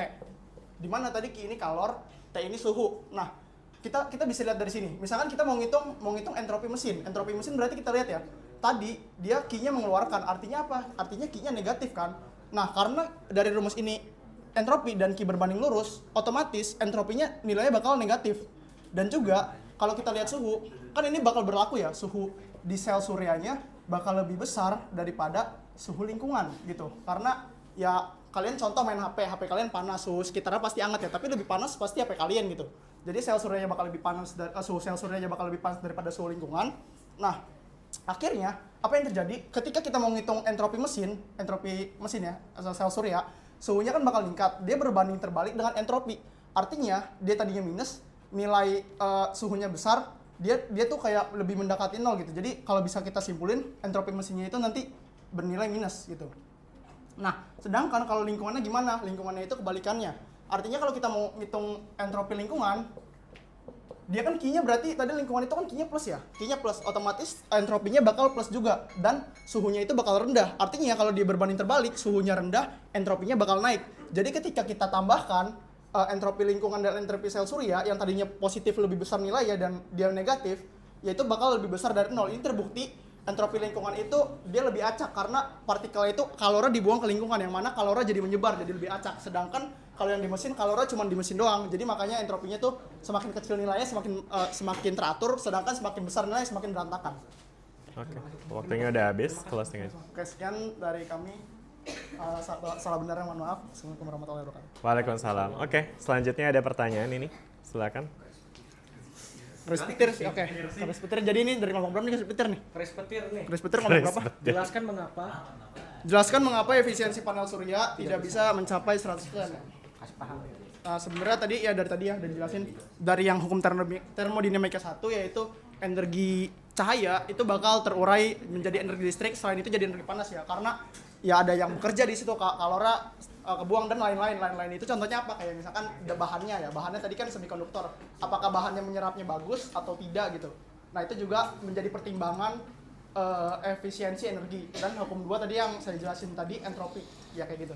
Di mana tadi Q ini kalor, T ini suhu. Nah, kita bisa lihat dari sini. Misalkan kita mau ngitung entropi mesin. Entropi mesin berarti kita lihat ya. Tadi dia Q-nya mengeluarkan, artinya apa? Artinya Q-nya negatif kan? Nah, karena dari rumus ini entropi dan Q berbanding lurus, otomatis entropinya nilainya bakal negatif. Dan juga kalau kita lihat suhu, kan ini bakal berlaku ya, suhu di sel suryanya bakal lebih besar daripada suhu lingkungan gitu. Karena ya kalian contoh main HP kalian panas, suhu sekitarnya pasti hangat ya, tapi lebih panas pasti HP kalian gitu. Jadi sel suryanya bakal lebih panas, suhu sel suryanya bakal lebih panas daripada suhu lingkungan. Nah, akhirnya apa yang terjadi ketika kita mau ngitung entropi mesin ya, sel surya, suhunya kan bakal meningkat. Dia berbanding terbalik dengan entropi. Artinya dia tadinya minus, nilai suhunya besar, dia tuh kayak lebih mendekati 0 gitu. Jadi kalau bisa kita simpulin entropi mesinnya itu nanti bernilai minus gitu. Nah, sedangkan kalau lingkungannya gimana? Lingkungannya itu kebalikannya. Artinya kalau kita mau ngitung entropi lingkungan, dia kan Q-nya berarti tadi lingkungan itu kan Q-nya plus ya. Q-nya plus, otomatis entropinya bakal plus juga dan suhunya itu bakal rendah. Artinya kalau dia berbanding terbalik, suhunya rendah, entropinya bakal naik. Jadi ketika kita tambahkan entropi lingkungan dan entropi sel surya yang tadinya positif lebih besar nilainya dan dia negatif, yaitu bakal lebih besar dari 0. Ini terbukti entropi lingkungan itu dia lebih acak karena partikel itu kalornya dibuang ke lingkungan, yang mana kalornya jadi menyebar jadi lebih acak. Sedangkan kalau yang di mesin kalornya cuma di mesin doang. Jadi makanya entropinya tuh semakin kecil nilainya semakin teratur, sedangkan semakin besar nilainya semakin berantakan. Oke, waktunya udah habis, closing aja. Oke, sekian dari kami. Salah benar mohon maaf. Assalamualaikum warahmatullahi wabarakatuh. Waalaikumsalam. Oke, selanjutnya ada pertanyaan ini. Silakan. Garis petir sih, oke. Garis petir, jadi ini dari kelompok berapa nih garis petir nih? Garis petir nih. Garis petir kelompok berapa? Jelaskan mengapa. Jelaskan mengapa efisiensi panel surya tidak bisa mencapai 100%. Kasih paham. Nah, sebenarnya tadi ya dari tadi ya udah dijelasin dari yang hukum termodinamika 1 yaitu energi cahaya itu bakal terurai menjadi energi listrik, selain itu jadi energi panas ya, karena ya ada yang bekerja di situ kalora kebuang dan lain-lain itu contohnya apa, kayak misalkan bahannya tadi kan semikonduktor, apakah bahannya menyerapnya bagus atau tidak gitu. Nah itu juga menjadi pertimbangan efisiensi energi. Dan hukum 2 tadi yang saya jelasin tadi, entropi ya kayak gitu.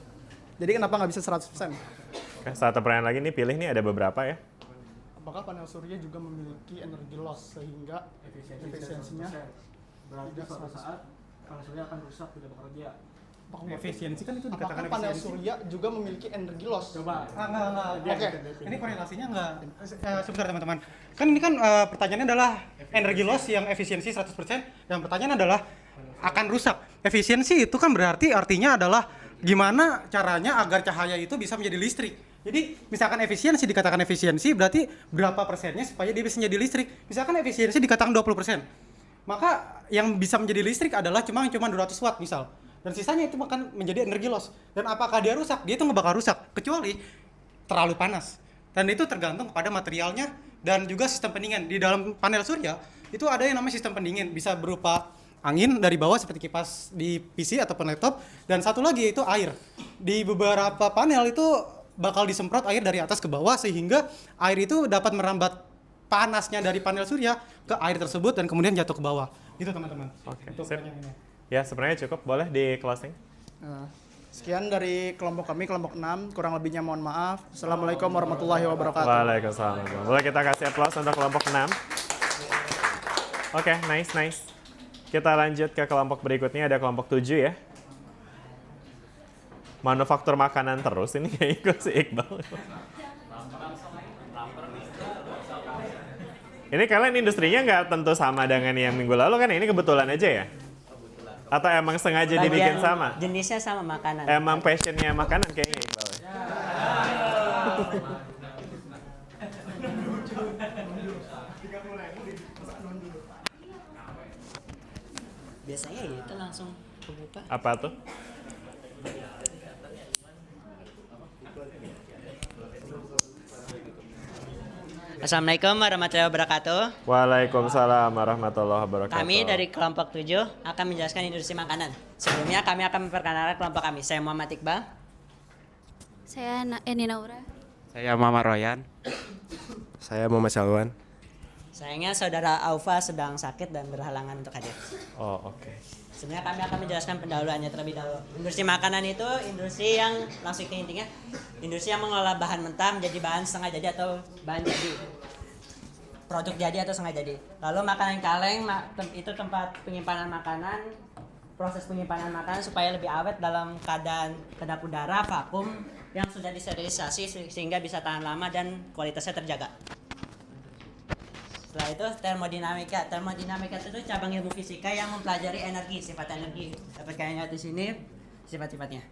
Jadi kenapa nggak bisa 100%? Oke, satu pertanyaan lagi nih, pilih nih ada beberapa ya. Apakah panel surya juga memiliki energi loss sehingga efisiensinya berarti suatu saat panel surya akan rusak, tidak bekerja. Efisiensi kan itu dikatakan apakah panel efisiensi. surya juga memiliki energi loss? Coba. Enggak. Oke. Ini korelasinya enggak. Sebentar teman-teman. Kan ini kan pertanyaannya adalah energi loss yang efisiensi 100%, dan pertanyaan adalah akan rusak. Efisiensi itu kan berarti artinya adalah gimana caranya agar cahaya itu bisa menjadi listrik. Jadi misalkan efisiensi dikatakan efisiensi berarti berapa persennya supaya dia bisa menjadi listrik. Misalkan efisiensi dikatakan 20%. Maka yang bisa menjadi listrik adalah cuma 200 watt misal. Dan sisanya itu akan menjadi energi loss. Dan apakah dia rusak? Dia itu nggak bakal rusak kecuali terlalu panas. Dan itu tergantung kepada materialnya dan juga sistem pendingin. Di dalam panel surya itu ada yang namanya sistem pendingin, bisa berupa angin dari bawah seperti kipas di PC ataupun laptop, dan satu lagi yaitu air. Di beberapa panel itu bakal disemprot air dari atas ke bawah sehingga air itu dapat merambat panasnya dari panel surya ke air tersebut dan kemudian jatuh ke bawah. Gitu teman-teman. Oke. Itu Sip. pertanyaannya. Ya, sebenarnya cukup, boleh di closing. Sekian dari kelompok kami, kelompok 6. Kurang lebihnya mohon maaf. Assalamualaikum warahmatullahi wabarakatuh. Waalaikumsalam. Boleh kita kasih aplaus untuk kelompok 6. Oke, nice. Kita lanjut ke kelompok berikutnya, ada kelompok 7 ya. Manufaktur makanan terus, ini kayak ikut si Iqbal. Ini kalian industrinya nggak tentu sama dengan yang minggu lalu kan? Ini kebetulan aja ya? Atau emang sengaja dibikin sama? Jenisnya sama makanan. Emang passionnya makanan kayaknya Iqbal ya? Biasanya ya itu langsung buka. Apa tuh? Assalamualaikum warahmatullahi wabarakatuh. Waalaikumsalam warahmatullahi wabarakatuh. Kami dari kelompok 7 akan menjelaskan industri makanan. Sebelumnya kami akan memperkenalkan kelompok kami. Saya Muhammad Iqbal. Saya Eni Naura. Saya Muhammad Royan. Saya Muhammad Salwan. Sayangnya saudara Aufa sedang sakit dan berhalangan untuk hadir. Oh, oke. Sebenarnya kami akan menjelaskan pendahuluannya terlebih dahulu. Industri makanan itu industri yang langsung ke intinya, industri yang mengolah bahan mentah menjadi bahan setengah jadi atau bahan jadi, produk jadi atau setengah jadi. Lalu makanan kaleng itu tempat penyimpanan makanan, proses penyimpanan makanan supaya lebih awet dalam keadaan kedap udara vakum yang sudah disterilisasi sehingga bisa tahan lama dan kualitasnya terjaga. Setelah itu termodinamika. Termodinamika itu cabang ilmu fisika yang mempelajari energi, sifat energi. Dapat kalian lihat di sini sifat-sifatnya.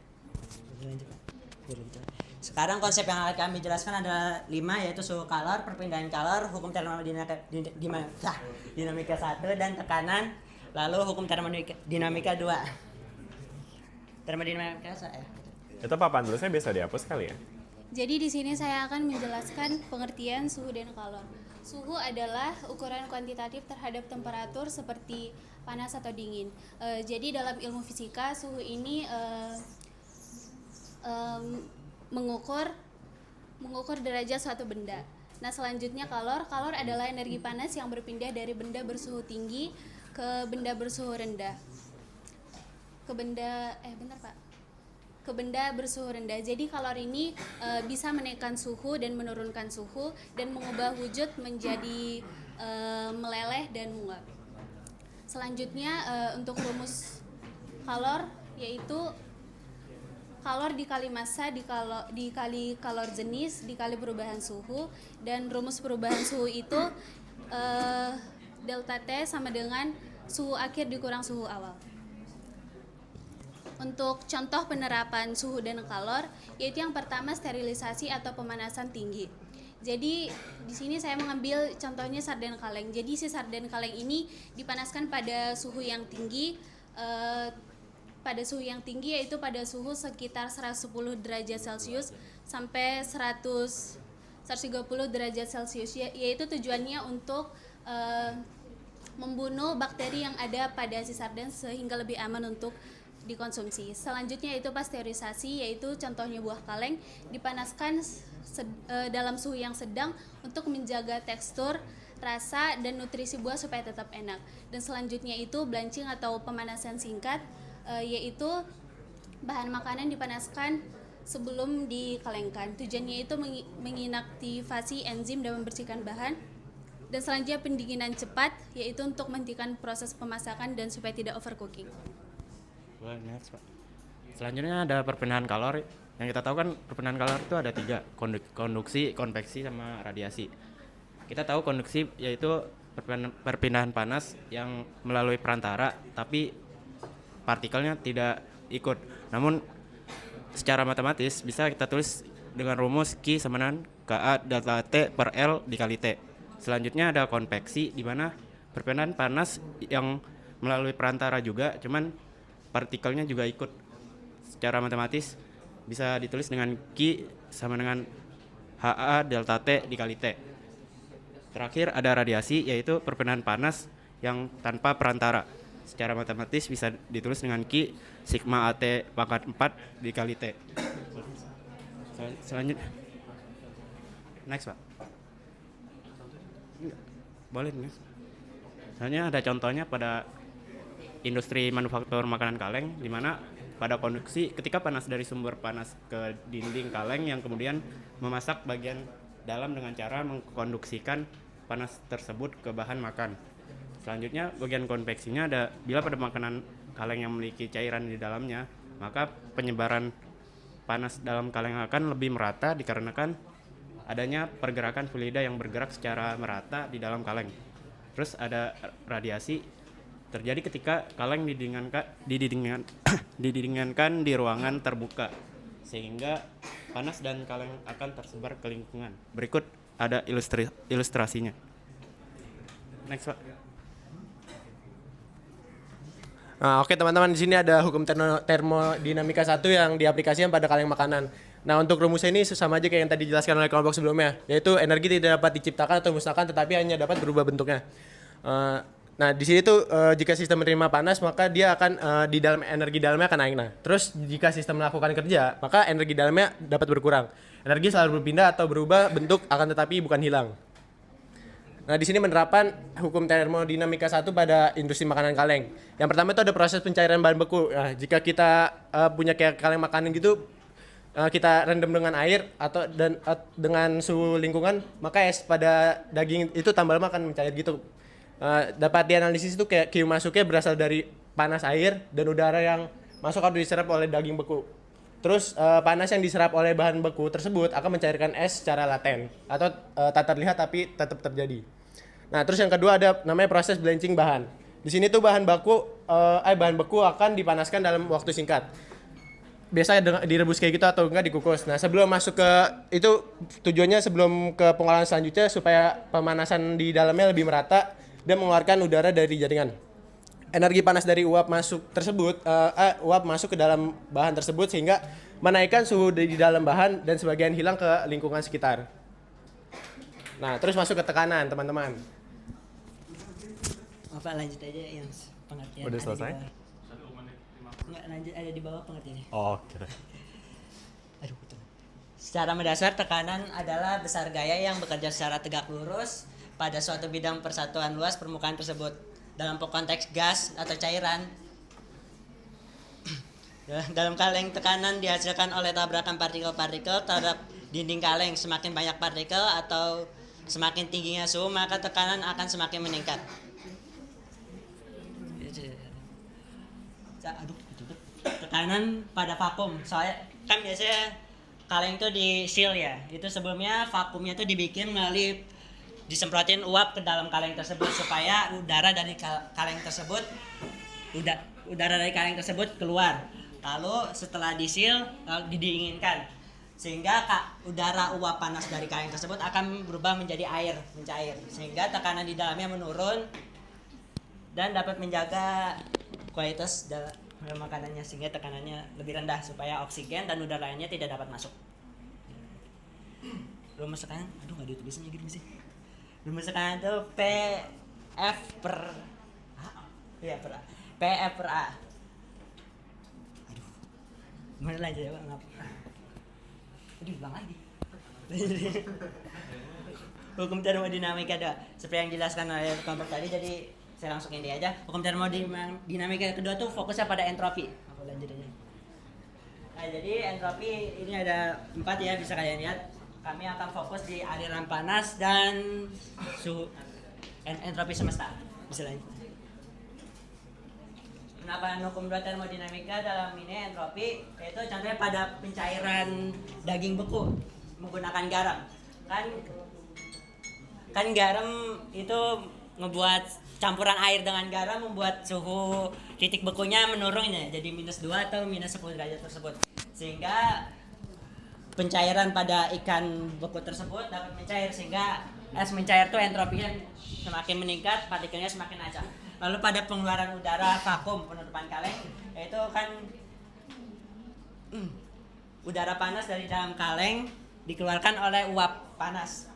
Sekarang konsep yang akan kami jelaskan adalah 5, yaitu suhu kalor, perpindahan kalor, hukum termodinamika 1 dan tekanan, lalu hukum termodinamika 2. Termodinamika 1. Itu papan tulisnya biasa dihapus kali ya? Jadi di sini saya akan menjelaskan pengertian suhu dan kalor. Suhu adalah ukuran kuantitatif terhadap temperatur seperti panas atau dingin. Jadi dalam ilmu fisika suhu ini mengukur derajat suatu benda. Nah selanjutnya kalor adalah energi panas yang berpindah dari benda bersuhu tinggi ke benda bersuhu rendah. Ke benda bersuhu rendah. Jadi kalor ini bisa menaikkan suhu dan menurunkan suhu dan mengubah wujud menjadi meleleh dan menguap. Selanjutnya untuk rumus kalor yaitu kalor dikali massa dikali kalor jenis dikali perubahan suhu, dan rumus perubahan suhu itu delta T sama dengan suhu akhir dikurang suhu awal. Untuk contoh penerapan suhu dan kalor, yaitu yang pertama sterilisasi atau pemanasan tinggi. Jadi di sini saya mengambil contohnya sarden kaleng. Jadi si sarden kaleng ini dipanaskan pada suhu yang tinggi, yaitu pada suhu sekitar 110 derajat Celcius sampai 130 derajat Celcius, yaitu tujuannya untuk membunuh bakteri yang ada pada si sarden sehingga lebih aman untuk dikonsumsi. Selanjutnya itu pasteurisasi, yaitu contohnya buah kaleng dipanaskan dalam suhu yang sedang untuk menjaga tekstur, rasa, dan nutrisi buah supaya tetap enak. Dan selanjutnya itu blanching atau pemanasan singkat, yaitu bahan makanan dipanaskan sebelum dikalengkan. Tujuannya itu menginaktivasi enzim dan membersihkan bahan. Dan selanjutnya pendinginan cepat, yaitu untuk menghentikan proses pemasakan dan supaya tidak overcooking. Next, Pak. Selanjutnya ada perpindahan kalor. Yang kita tahu kan perpindahan kalor itu ada 3, konduksi, konveksi, sama radiasi. Kita tahu konduksi yaitu perpindahan panas yang melalui perantara, tapi partikelnya tidak ikut. Namun secara matematis bisa kita tulis dengan rumus Q sama dengan Ka delta T per L dikali T. Selanjutnya ada konveksi, di mana perpindahan panas yang melalui perantara juga, cuman partikelnya juga ikut. Secara matematis bisa ditulis dengan Q sama dengan Ha delta T dikali T. Terakhir ada radiasi, yaitu perpindahan panas yang tanpa perantara. Secara matematis bisa ditulis dengan Q sigma AT pangkat 4 dikali T. Selanjutnya. Next, Pak. Boleh, next. Selanjutnya ada contohnya pada industri manufaktur makanan kaleng, di mana pada konduksi ketika panas dari sumber panas ke dinding kaleng yang kemudian memasak bagian dalam dengan cara mengkonduksikan panas tersebut ke bahan makan. Selanjutnya bagian konveksinya ada bila pada makanan kaleng yang memiliki cairan di dalamnya, maka penyebaran panas dalam kaleng akan lebih merata dikarenakan adanya pergerakan fluida yang bergerak secara merata di dalam kaleng. Terus ada radiasi terjadi ketika kaleng didinginkan di ruangan terbuka, sehingga panas dan kaleng akan tersebar ke lingkungan. Berikut ada ilustrasinya. Next, Pak. Nah, oke teman-teman, di sini ada hukum termodinamika 1 yang diaplikasikan pada kaleng makanan. Nah, untuk rumusnya ini sama aja kayak yang tadi dijelaskan oleh kelompok sebelumnya, yaitu energi tidak dapat diciptakan atau musnahkan, tetapi hanya dapat berubah bentuknya. Nah, di sini tuh jika sistem menerima panas, maka dia akan di dalam energi dalamnya akan naik. Nah, terus jika sistem melakukan kerja, maka energi dalamnya dapat berkurang. Energi selalu berpindah atau berubah bentuk, akan tetapi bukan hilang. Nah, di sini menerapkan hukum termodinamika 1 pada industri makanan kaleng. Yang pertama itu ada proses pencairan bahan beku. Nah, jika kita punya kayak kaleng makanan gitu, kita rendam dengan air atau dengan suhu lingkungan, maka es pada daging itu tambah lama akan mencair gitu. Dapat dianalisis itu kayak Q masuknya berasal dari panas air dan udara yang masuk atau diserap oleh daging beku. Terus panas yang diserap oleh bahan beku tersebut akan mencairkan es secara laten atau tak terlihat tapi tetap terjadi. Nah, terus yang kedua ada namanya proses blanching bahan. Di sini tuh bahan beku akan dipanaskan dalam waktu singkat. Biasanya direbus kayak gitu atau enggak dikukus. Nah, sebelum masuk ke itu tujuannya sebelum ke pengolahan selanjutnya supaya pemanasan di dalamnya lebih merata dan mengeluarkan udara dari jaringan. Energi panas dari uap masuk ke dalam bahan tersebut sehingga menaikkan suhu di dalam bahan dan sebagian hilang ke lingkungan sekitar. Nah, terus masuk ke tekanan, teman-teman. Pak, lanjut aja yang pengertian. Udah selesai? Enggak, lanjut ada di bawah pengertiannya. Oh, oke. Aduh, betul. Secara mendasar, tekanan adalah besar gaya yang bekerja secara tegak lurus pada suatu bidang persatuan luas permukaan tersebut. Dalam konteks gas atau cairan, dalam kaleng tekanan dihasilkan oleh tabrakan partikel-partikel terhadap dinding kaleng. Semakin banyak partikel atau semakin tingginya suhu, maka tekanan akan semakin meningkat. Tekanan pada vakum, soalnya kan biasanya kaleng itu di seal ya, itu sebelumnya vakumnya itu dibikin melalui disemprotin uap ke dalam kaleng tersebut supaya udara dari kaleng tersebut keluar. Lalu setelah di seal, lalu didinginkan Sehingga udara uap panas dari kaleng tersebut akan berubah menjadi air, mencair. Sehingga tekanan di dalamnya menurun dan dapat menjaga kualitas dalam makanannya sehingga tekanannya lebih rendah supaya oksigen dan udara lainnya tidak dapat masuk. Rumus tekanan, aduh nggak ditulisnya gitu sih. Rumus tekanan itu PF per A. Iya per A. PF per A. Aduh, mana lagi ya Bang? Aduh, ulang lagi. Hukum termodinamika ada seperti yang dijelaskan oleh kelompok tadi, jadi saya langsung ini aja. Hukum termodinamika kedua tuh fokusnya pada entropi. Aku lanjut aja. Nah, jadi entropi ini ada 4 ya, bisa kalian lihat. Kami akan fokus di aliran panas dan suhu entropi semesta. Bisa lanjut. Penerapan hukum 2 termodinamika dalam ini entropi yaitu contohnya pada pencairan daging beku menggunakan garam. Kan garam itu ngebuat campuran air dengan garam membuat suhu titik bekunya menurun ya, jadi -2 atau -10 derajat tersebut. Sehingga pencairan pada ikan beku tersebut dapat mencair sehingga es mencair tuh entropinya semakin meningkat, partikelnya semakin acak. Lalu pada pengeluaran udara vakum penutupan kaleng yaitu kan udara panas dari dalam kaleng dikeluarkan oleh uap panas.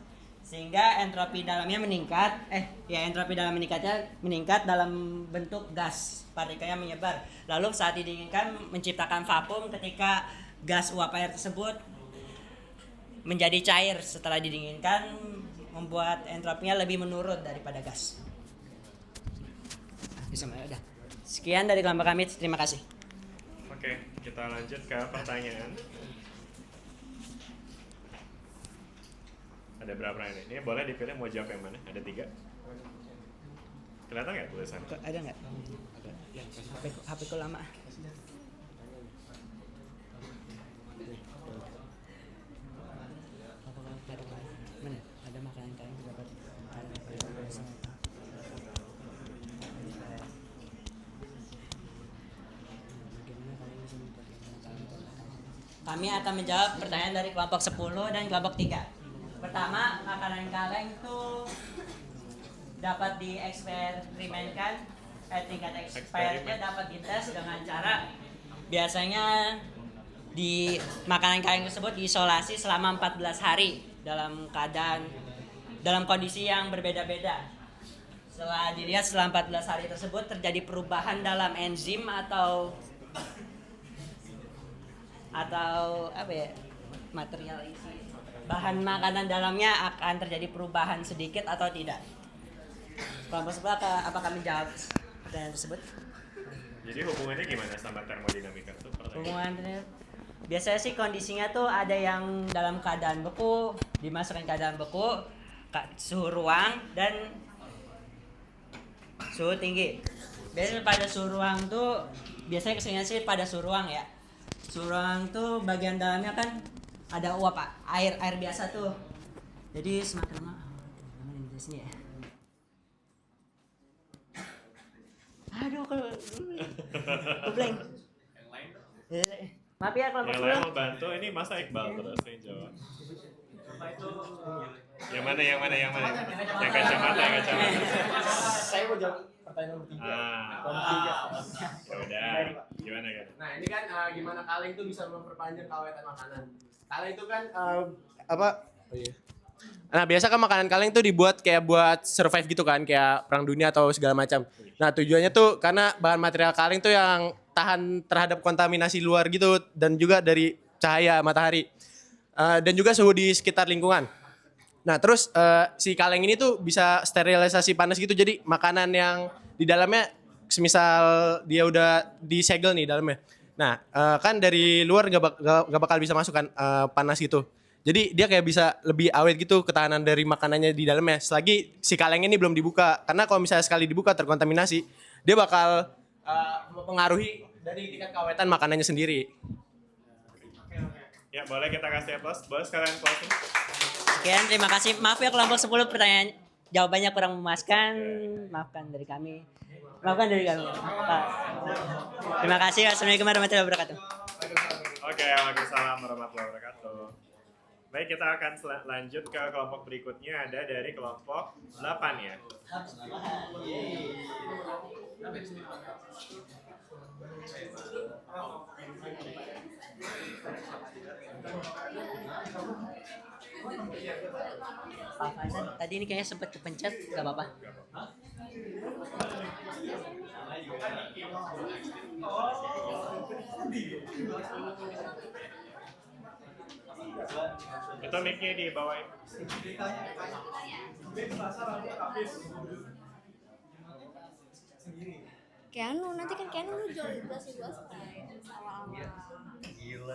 Sehingga entropi dalamnya meningkat, entropi dalam meningkat dalam bentuk gas, partikelnya menyebar. Lalu saat didinginkan menciptakan vakum ketika gas uap air tersebut menjadi cair setelah didinginkan, membuat entropinya lebih menurun daripada gas. Udah. Sekian dari kelompok kami, terima kasih. Oke, kita lanjut ke pertanyaan. Ada berapa ini? Ini boleh dipilih mau jawab yang mana? Ada 3. Kelihatan nggak tulisan? Ada nggak? HP ku lama. Mana? Ada makanan kalian juga dapat. Kami akan menjawab pertanyaan dari kelompok 10 dan kelompok 3. Pertama, makanan kaleng itu dapat dieksperimenkan, tingkat expirednya dapat dites dengan cara biasanya di makanan kaleng tersebut diisolasi selama 14 hari dalam kondisi yang berbeda-beda. Setelah dilihat setelah 14 hari tersebut terjadi perubahan dalam enzim atau material isi bahan makanan dalamnya akan terjadi perubahan sedikit atau tidak. Kelompok sebelah apakah menjawab pertanyaan tersebut? Jadi hubungannya gimana sama termodinamika itu? Hubungannya biasanya sih kondisinya tuh ada yang dalam keadaan beku, dimasukkan keadaan beku, suhu ruang dan suhu tinggi. Biasanya pada suhu ruang tuh biasanya keseringan sih pada suhu ruang ya. Suhu ruang tuh bagian dalamnya kan ada uap air biasa tuh. Jadi semakin lama di sini ya. Aduh kalau blank. Maaf ya kalau yang lain mau bantu, ini masa Iqbal terus yang jawab. Yang mana? Yang kacamata. Saya mau jawab pertanyaan nomor 3. Ya udah. Gimana kan? Nah, ini kan gimana kaleng itu bisa memperpanjang kawetan makanan. Kaleng itu kan Nah, biasa kan makanan kaleng tuh dibuat kayak buat survive gitu kan, kayak perang dunia atau segala macam. Nah, tujuannya tuh karena bahan material kaleng tuh yang tahan terhadap kontaminasi luar gitu dan juga dari cahaya matahari. Dan juga suhu di sekitar lingkungan. Nah, terus si kaleng ini tuh bisa sterilisasi panas gitu. Jadi makanan yang di dalamnya semisal dia udah disegel nih dalamnya. Nah, kan dari luar gak bakal bisa masuk kan panas gitu. Jadi dia kayak bisa lebih awet gitu ketahanan dari makanannya di dalamnya. Selagi si kaleng ini belum dibuka. Karena kalau misalnya sekali dibuka terkontaminasi, dia bakal mempengaruhi dari tingkat keawetan makanannya sendiri. Ya, boleh kita kasih aplaus. Boleh sekalian closing. Sekian, terima kasih. Maaf ya kelompok 10 pertanyaan jawabannya kurang memuaskan. Maafkan dari kami. Terima kasih. Assalamualaikum warahmatullahi wabarakatuh. Oke, waalaikumsalam warahmatullahi wabarakatuh. Baik, kita akan lanjut ke kelompok berikutnya, ada dari kelompok 8 ya. Pak Faizan, tadi ini kayaknya sempat kepencet, gak apa-apa. Itu mic-nya di bawah. Keanu, nanti kan Keanu lu jelasin awal-awal. Gila.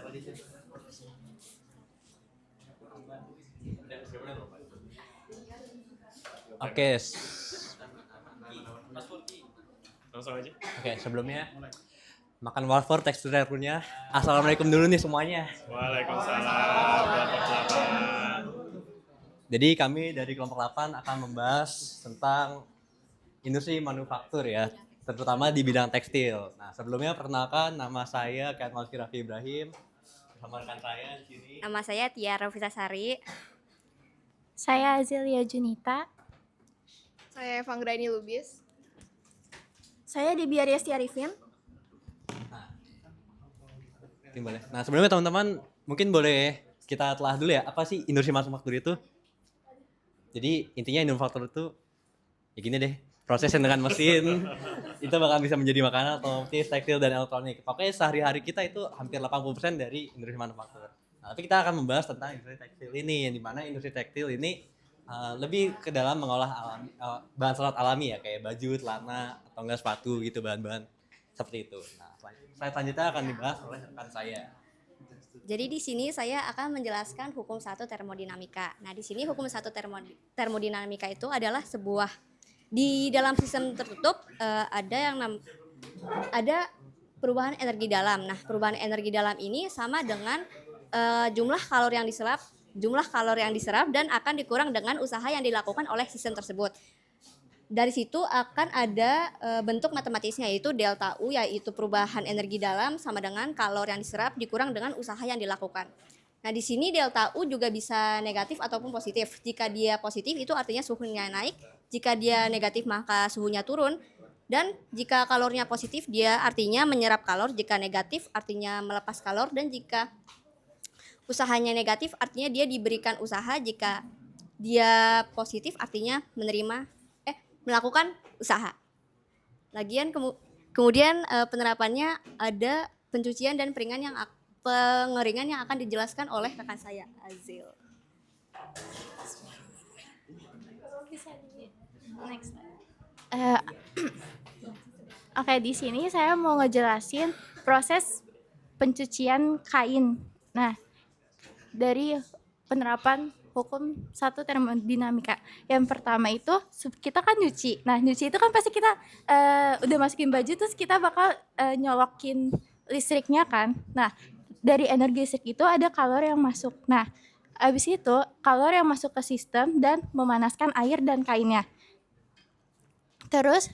Oke. Langsung aja. Oke, sebelumnya makan wafer teksturnya punya. Assalamualaikum dulu nih semuanya. Waalaikumsalam kelompok 8. Jadi kami dari kelompok 8 akan membahas tentang industri manufaktur ya, terutama di bidang tekstil. Nah, sebelumnya perkenalkan nama saya Katmal Raffi Ibrahim. Bersama rekan saya di sini. Nama saya Tiara Fitasari. Saya Azelia Junita. Saya Fanggraini Lubis. Saya Debbie Ariesti Arifin. Ini boleh. Nah, sebelumnya teman-teman mungkin boleh kita telah dulu ya, apa sih industri manufaktur itu? Jadi intinya industri manufaktur itu ya gini deh, proses dengan mesin itu bakal bisa menjadi makanan, otomotif, tekstil, dan elektronik. Pokoknya sehari-hari kita itu hampir 80% dari industri manufaktur. Nah, tapi kita akan membahas tentang industri tekstil ini, yang dimana industri tekstil ini lebih ke dalam mengolah bahan serat alami ya, kayak baju, celana, atau enggak sepatu gitu, bahan-bahan seperti itu. Nah, slide selanjutnya akan dibahas oleh rekan saya. Jadi di sini saya akan menjelaskan hukum 1 termodinamika. Nah, di sini hukum 1 termodinamika itu adalah sebuah di dalam sistem tertutup ada perubahan energi dalam. Nah, perubahan energi dalam ini sama dengan jumlah kalori yang diserap dan akan dikurang dengan usaha yang dilakukan oleh sistem tersebut. Dari situ akan ada bentuk matematisnya, yaitu delta U, yaitu perubahan energi dalam sama dengan kalori yang diserap dikurang dengan usaha yang dilakukan. Nah, di sini delta U juga bisa negatif ataupun positif. Jika dia positif itu artinya suhunya naik, jika dia negatif maka suhunya turun, dan jika kalornya positif dia artinya menyerap kalor, jika negatif artinya melepas kalor, dan jika usahanya negatif artinya dia diberikan usaha, jika dia positif artinya melakukan usaha. Lagian kemudian penerapannya ada pencucian dan pengeringan yang akan dijelaskan oleh rekan saya, Azil. Next. Oke, di sini saya mau ngejelasin proses pencucian kain. Nah, dari penerapan hukum 1 termodinamika. Yang pertama itu kita kan nyuci. Nah, nyuci itu kan pasti kita udah masukin baju terus kita bakal nyolokin listriknya kan. Nah, dari energi listrik itu ada kalori yang masuk. Nah, habis itu kalori yang masuk ke sistem dan memanaskan air dan kainnya. Terus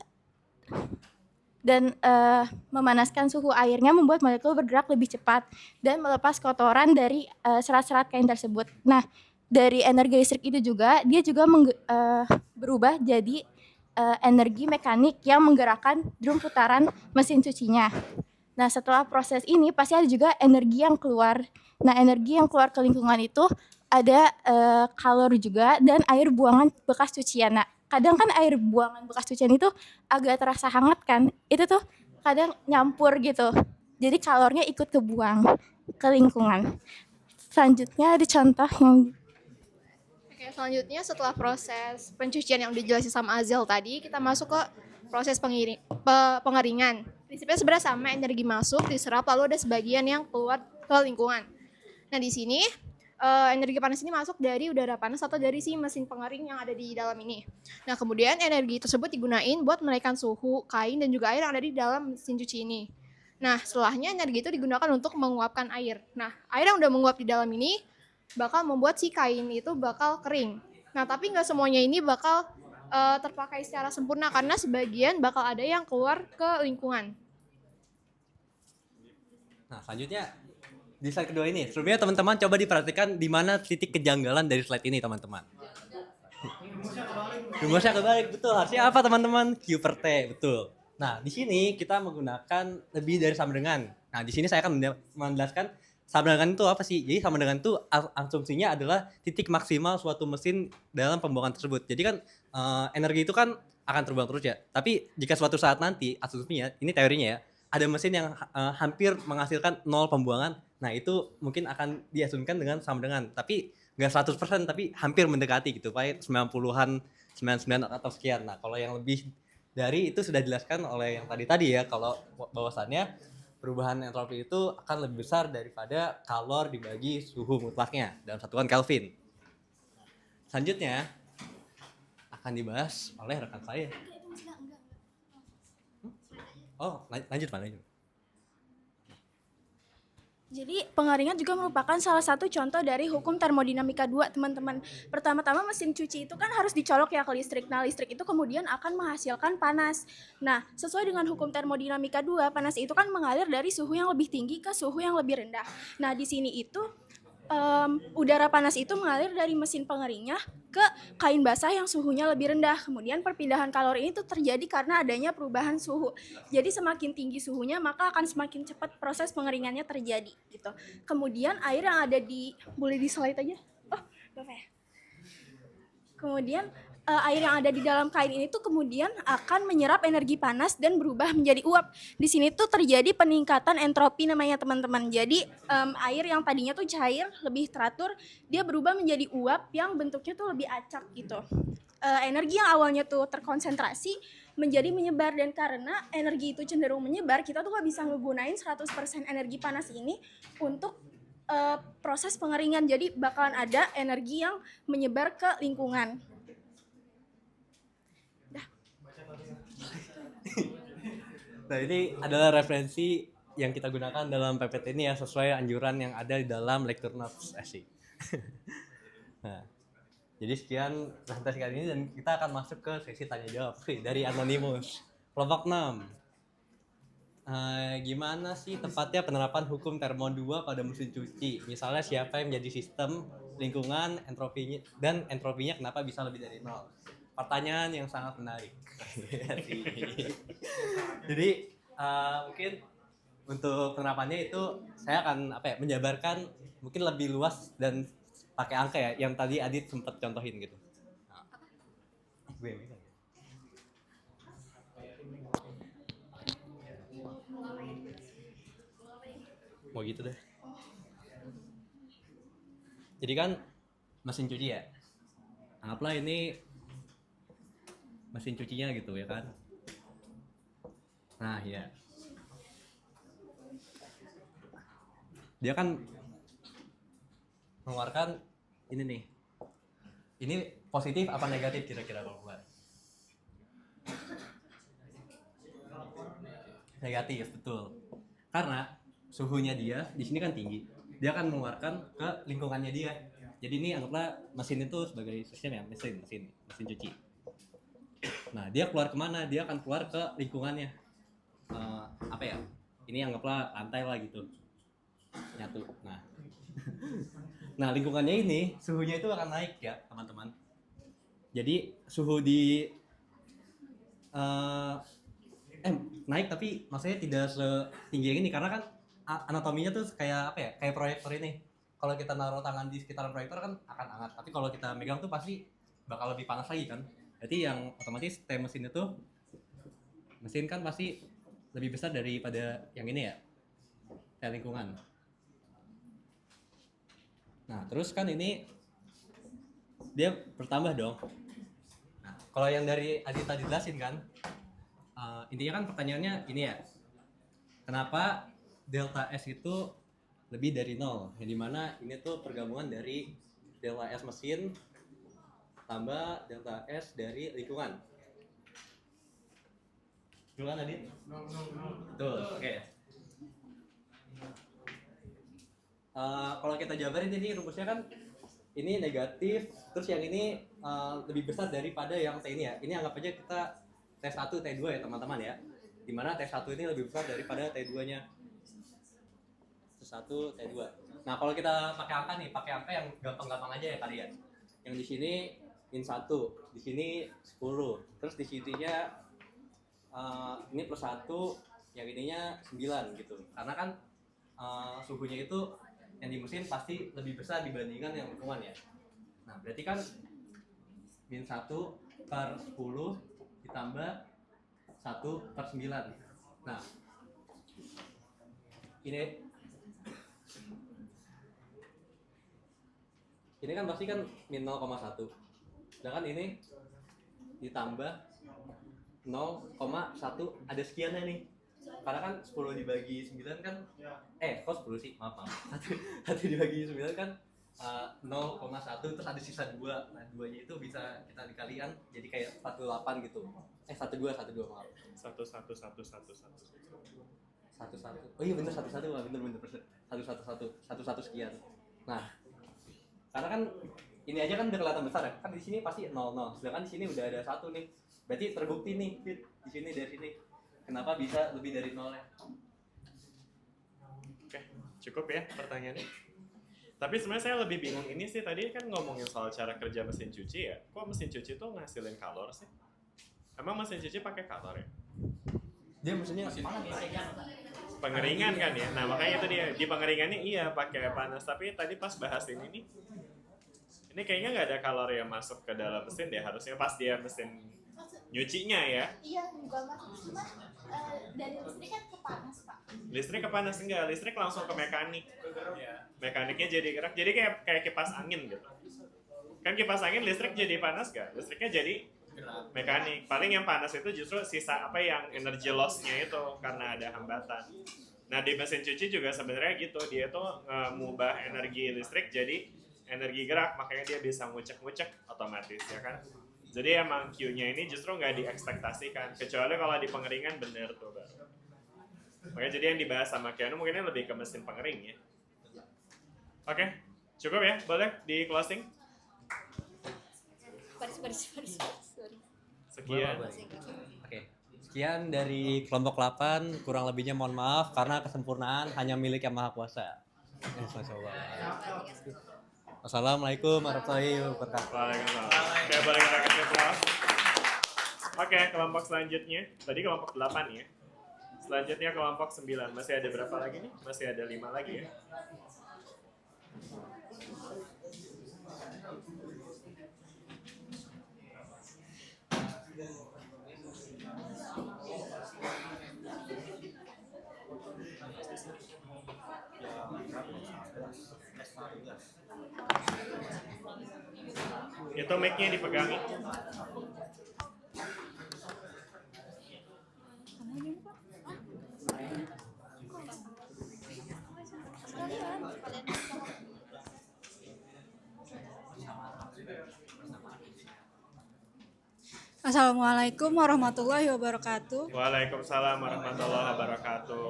memanaskan suhu airnya membuat molekul bergerak lebih cepat dan melepas kotoran dari serat-serat kain tersebut. Nah, dari energi listrik itu juga dia juga berubah jadi energi mekanik yang menggerakkan drum putaran mesin cucinya. Nah, setelah proses ini pasti ada juga energi yang keluar. Nah, energi yang keluar ke lingkungan itu ada kalori juga dan air buangan bekas cucian. Nah, kadang kan air buangan bekas cucian itu agak terasa hangat kan, itu tuh kadang nyampur gitu, jadi kalornya ikut kebuang ke lingkungan. Selanjutnya ada contoh yang selanjutnya setelah proses pencucian yang dijelasin sama Azel tadi, kita masuk ke proses pengeringan. Prinsipnya sebenarnya sama, energi masuk, diserap, lalu ada sebagian yang keluar ke lingkungan. Nah, di sini energi panas ini masuk dari udara panas atau dari si mesin pengering yang ada di dalam ini. Nah, kemudian energi tersebut digunain buat menaikkan suhu kain dan juga air yang ada di dalam mesin cuci ini. Nah, setelahnya energi itu digunakan untuk menguapkan air. Nah, air yang udah menguap di dalam ini bakal membuat si kain itu bakal kering. Nah, tapi nggak semuanya ini bakal terpakai secara sempurna karena sebagian bakal ada yang keluar ke lingkungan. Nah, selanjutnya Di slide kedua ini, sebelumnya teman-teman coba diperhatikan di mana titik kejanggalan dari slide ini teman-teman. Rumusnya kebalik, betul. Harusnya apa teman-teman? Q per T, betul. Nah, di sini kita menggunakan lebih dari sama dengan. Nah, di sini saya akan menjelaskan sama dengan itu apa sih? Jadi sama dengan itu asumsinya adalah titik maksimal suatu mesin dalam pembuangan tersebut. Jadi kan energi itu kan akan terbang terus ya. Tapi jika suatu saat nanti asumsinya, ini teorinya ya, ada mesin yang hampir menghasilkan 0 pembuangan. Nah, itu mungkin akan diasumsikan dengan sama dengan. Tapi nggak 100%, tapi hampir mendekati gitu. Paling 90-an, 99 atau sekian. Nah, kalau yang lebih dari itu sudah dijelaskan oleh yang tadi ya, kalau bahwasannya perubahan entropi itu akan lebih besar daripada kalor dibagi suhu mutlaknya dalam satuan Kelvin. Selanjutnya akan dibahas oleh rekan saya. Oh, lanjut Pak, lanjut. Jadi pengeringan juga merupakan salah satu contoh dari hukum termodinamika 2, teman-teman. Pertama-tama mesin cuci itu kan harus dicolok ya ke listrik. Nah, listrik itu kemudian akan menghasilkan panas. Nah, sesuai dengan hukum termodinamika 2, panas itu kan mengalir dari suhu yang lebih tinggi ke suhu yang lebih rendah. Nah, di sini itu udara panas itu mengalir dari mesin pengeringnya ke kain basah yang suhunya lebih rendah. Kemudian perpindahan kalori ini tuh terjadi karena adanya perubahan suhu. Jadi semakin tinggi suhunya maka akan semakin cepat proses pengeringannya terjadi gitu. Kemudian air yang ada di, boleh di slide aja? Oh, apa ya? Kemudian air yang ada di dalam kain ini tuh kemudian akan menyerap energi panas dan berubah menjadi uap. Di sini tuh terjadi peningkatan entropi namanya teman-teman. Jadi air yang tadinya tuh cair lebih teratur, dia berubah menjadi uap yang bentuknya tuh lebih acak gitu. Energi yang awalnya tuh terkonsentrasi menjadi menyebar, dan karena energi itu cenderung menyebar, kita tuh gak bisa ngegunain 100% energi panas ini untuk proses pengeringan. Jadi bakalan ada energi yang menyebar ke lingkungan. Nah, ini adalah referensi yang kita gunakan dalam PPT ini ya, sesuai anjuran yang ada di dalam lecture notes asik. Nah, jadi sekian presentasi kali ini dan kita akan masuk ke sesi tanya jawab dari Anonymous. Kelompok 6. Gimana sih tepatnya penerapan hukum termo 2 pada mesin cuci? Misalnya siapa yang menjadi sistem, lingkungan, entropinya, dan entropinya kenapa bisa lebih dari 0? Pertanyaan yang sangat menarik. Jadi mungkin untuk penerapannya itu saya akan menjabarkan mungkin lebih luas dan pakai angka ya, yang tadi Adit sempat contohin gitu. Mau gitu deh. Jadi kan mesin cuci ya, anggaplah ini mesin cucinya gitu ya kan. Nah ya, dia kan mengeluarkan ini nih. Ini positif apa negatif kira-kira kalau buat? Negatif, betul. Karena suhunya dia di sini kan tinggi. Dia akan mengeluarkan ke lingkungannya dia. Jadi ini anggaplah mesin itu sebagai sistem ya, mesin cuci. Nah, dia keluar kemana? Dia akan keluar ke lingkungannya. Ini anggaplah lantai lah gitu. Nyatu. Nah, lingkungannya ini suhunya itu akan naik ya, teman-teman. Jadi suhu di naik, tapi maksudnya tidak setinggi yang ini karena kan anatominya tuh kayak kayak proyektor ini. Kalau kita naruh tangan di sekitaran proyektor kan akan hangat, tapi kalau kita megang tuh pasti bakal lebih panas lagi kan. Jadi yang otomatis mesin kan pasti lebih besar daripada yang ini ya, kayak lingkungan. Nah, terus kan ini dia bertambah dong. Nah, kalau yang dari Adit tadi jelasin kan, intinya kan pertanyaannya ini ya, kenapa delta S itu lebih dari 0? Yang dimana ini tuh pergabungan dari delta S mesin tambah delta S dari lingkungan. Duluan Adit? Betul, oke. Kalau kita jabarin ini rumusnya kan ini negatif, terus yang ini lebih besar daripada yang T ini ya. Ini anggap aja kita T1, T2 ya teman-teman ya. Dimana T1 ini lebih besar daripada T2 nya. T1, T2. Nah, kalau kita pakai angka nih, pakai angka yang gampang-gampang aja ya kalian. Yang di sini min 1, di sini 10. Terus di sininya ini plus 1, yang ininya 9 gitu. Karena kan suhunya itu yang di mesin pasti lebih besar dibandingkan yang lingkungan ya. Nah, berarti kan min 1 per 10 ditambah 1 per 9. Nah, ini kan pasti kan min 0,1. Sedangkan ini ditambah 0,1 ada sekiannya nih. Karena kan 10 dibagi 9 kan kok 10 sih? Maaf. 1 dibagi 9 kan 0,1 terus ada sisa 2. Nah, 2-nya itu bisa kita dikalikan jadi kayak 48 gitu. 12 maaf. 11. Oh iya bener 11, bener. 11 sekian. Nah, karena kan ini aja kan udah kelihatan besar ya. Kan di sini pasti 00. Sedangkan di sini udah ada 1 nih. Berarti terbukti nih Fit, di sini dari sini. Kenapa bisa lebih dari 0 ya? Oke, cukup ya pertanyaannya. Tapi sebenarnya saya lebih bingung ini sih, tadi kan ngomongin soal cara kerja mesin cuci ya. Kok mesin cuci tuh ngasilin kalor sih? Emang mesin cuci pakai kalor ya? Dia mesinnya Pengeringan kan ya. Nah, makanya itu dia di pengeringannya iya pakai panas, tapi tadi pas bahas ini nih. Ini kayaknya nggak ada kalor yang masuk ke dalam mesin deh, harusnya pas dia mesin nyucinya ya. Iya, juga masuk cuma dari listrik kan ke panas, Pak. Listrik ke panas enggak, listrik langsung ke mekanik. Mekaniknya jadi gerak, jadi kayak kipas angin gitu. Kan kipas angin listrik jadi panas gak? Listriknya jadi mekanik. Paling yang panas itu justru sisa apa yang energy loss-nya itu karena ada hambatan. Nah, di mesin cuci juga sebenarnya gitu, dia tuh mengubah energi listrik jadi energi gerak, makanya dia bisa ngucek-ngucek otomatis ya kan. Jadi emang Q-nya ini justru nggak diekspektasikan, kecuali kalau di pengeringan bener tuh baru. Makanya jadi yang dibahas sama Keanu mungkin lebih ke mesin pengering ya. Oke, cukup ya, boleh di closing. Sekian. Oke. Sekian dari kelompok 8, kurang lebihnya mohon maaf karena kesempurnaan hanya milik Yang Maha Kuasa. Wassalamualaikum warahmatullahi wabarakatuh. Oke, boleh kita kasih aplaus. Oke, kelompok selanjutnya. Tadi kelompok 8 ya. Selanjutnya kelompok 9. Masih ada berapa lagi nih? Masih ada 5 lagi ya. Itu mic-nya dipegangin. Assalamualaikum warahmatullahi wabarakatuh. Waalaikumsalam warahmatullahi wabarakatuh.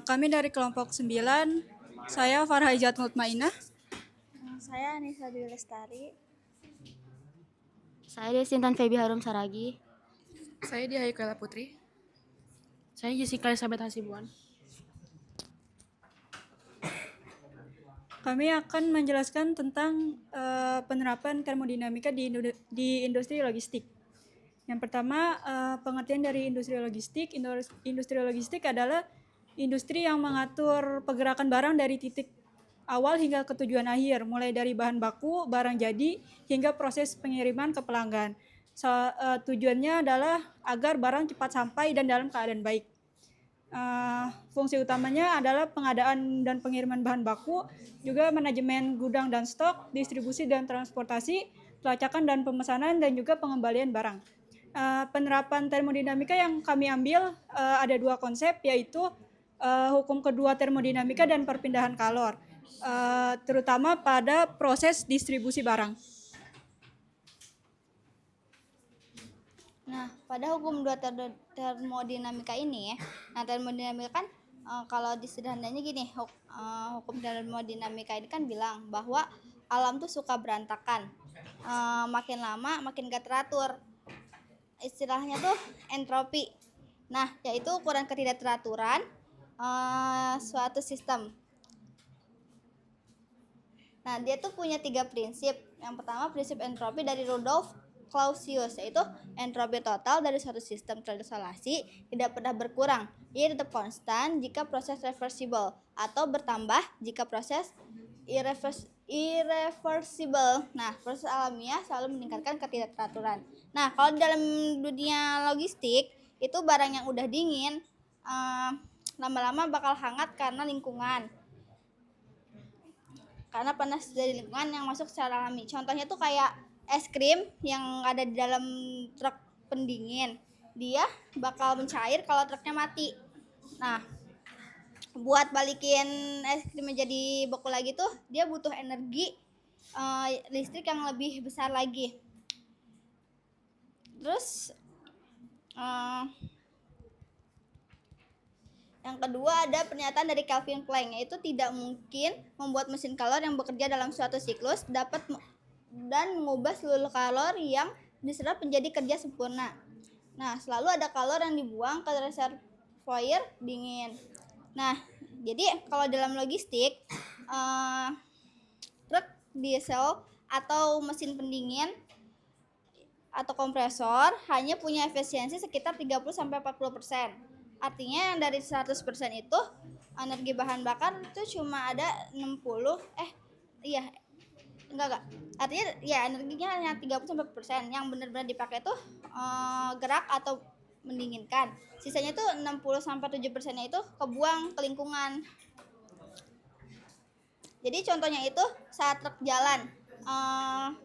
Kami dari kelompok 9, saya Farhaijat Mutmainah. Saya Anissa Dwi Lestari. Saya Desintan Febi Harum Saragi. Saya Diayu Kala Putri. Saya Jessica Elizabeth Hasibuan. Kami akan menjelaskan tentang penerapan termodinamika di industri logistik. Yang pertama, pengertian dari industri logistik. Industri logistik adalah industri yang mengatur pergerakan barang dari titik awal hingga ke tujuan akhir, mulai dari bahan baku, barang jadi, hingga proses pengiriman ke pelanggan. Tujuannya adalah agar barang cepat sampai dan dalam keadaan baik. Fungsi utamanya adalah pengadaan dan pengiriman bahan baku, juga manajemen gudang dan stok, distribusi dan transportasi, pelacakan dan pemesanan, dan juga pengembalian barang. Penerapan termodinamika yang kami ambil ada 2 konsep, yaitu hukum kedua termodinamika dan perpindahan kalor, terutama pada proses distribusi barang. Nah, pada hukum dua termodinamika ini ya. Nah, termodinamika kan kalau disederhananya gini, hukum termodinamika ini kan bilang bahwa alam tuh suka berantakan. Makin lama makin gak teratur. Istilahnya tuh entropi. Nah, yaitu ukuran ketidakteraturan suatu sistem. Nah, dia tuh punya 3 prinsip. Yang pertama prinsip entropi dari Rudolf Clausius, yaitu entropi total dari suatu sistem terisolasi tidak pernah berkurang. Ia tetap konstan jika proses reversible atau bertambah jika proses irreversible. Nah, proses alamiah selalu meningkatkan ketidakteraturan. Nah, kalau dalam dunia logistik itu barang yang udah dingin lama-lama bakal hangat karena lingkungan. Karena panas dari lingkungan yang masuk secara alami. Contohnya tuh kayak es krim yang ada di dalam truk pendingin. Dia bakal mencair kalau truknya mati. Nah, buat balikin es krimnya jadi beku lagi tuh dia butuh energi listrik yang lebih besar lagi. Terus yang kedua ada pernyataan dari Kelvin Planck, yaitu tidak mungkin membuat mesin kalor yang bekerja dalam suatu siklus dapat dan mengubah seluruh kalor yang diserap menjadi kerja sempurna. Nah, selalu ada kalor yang dibuang ke reservoir dingin. Nah, jadi kalau dalam logistik, truk, diesel, atau mesin pendingin atau kompresor hanya punya efisiensi sekitar 30-40%. Artinya yang dari 100% itu energi bahan bakar itu cuma ada 60, artinya ya energinya hanya 30-40%. Yang benar-benar dipakai itu gerak atau mendinginkan. Sisanya tuh 60-7%-nya itu kebuang ke lingkungan. Jadi contohnya itu saat truk jalan,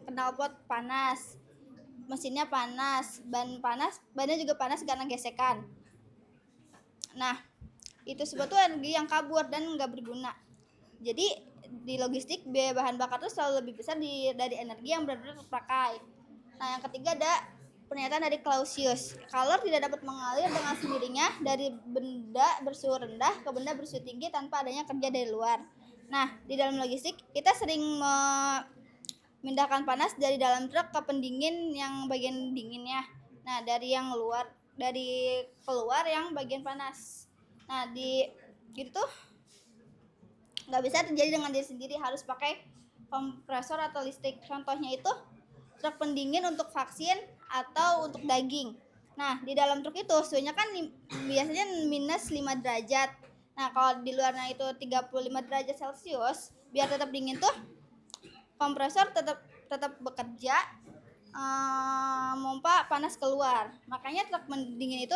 knalpot panas, mesinnya panas, bannya juga panas karena gesekan. Nah, itu sebetulnya energi yang kabur dan nggak berguna. Jadi di logistik biaya bahan bakar itu selalu lebih besar dari energi yang benar-benar terpakai. Nah, yang ketiga ada pernyataan dari Clausius. Kalor tidak dapat mengalir dengan sendirinya dari benda bersuhu rendah ke benda bersuhu tinggi tanpa adanya kerja dari luar. Nah, di dalam logistik kita sering memindahkan panas dari dalam truk ke pendingin yang bagian dinginnya. Nah, dari keluar yang bagian panas. Nah, gitu nggak bisa terjadi dengan diri sendiri, harus pakai kompresor atau listrik. Contohnya itu truk pendingin untuk vaksin atau untuk daging. Nah, di dalam truk itu suhunya kan biasanya minus 5 derajat. Nah, kalau di luarnya itu 35 derajat Celcius, biar tetap dingin tuh kompresor tetap bekerja, mompa panas keluar. Makanya truk pendingin itu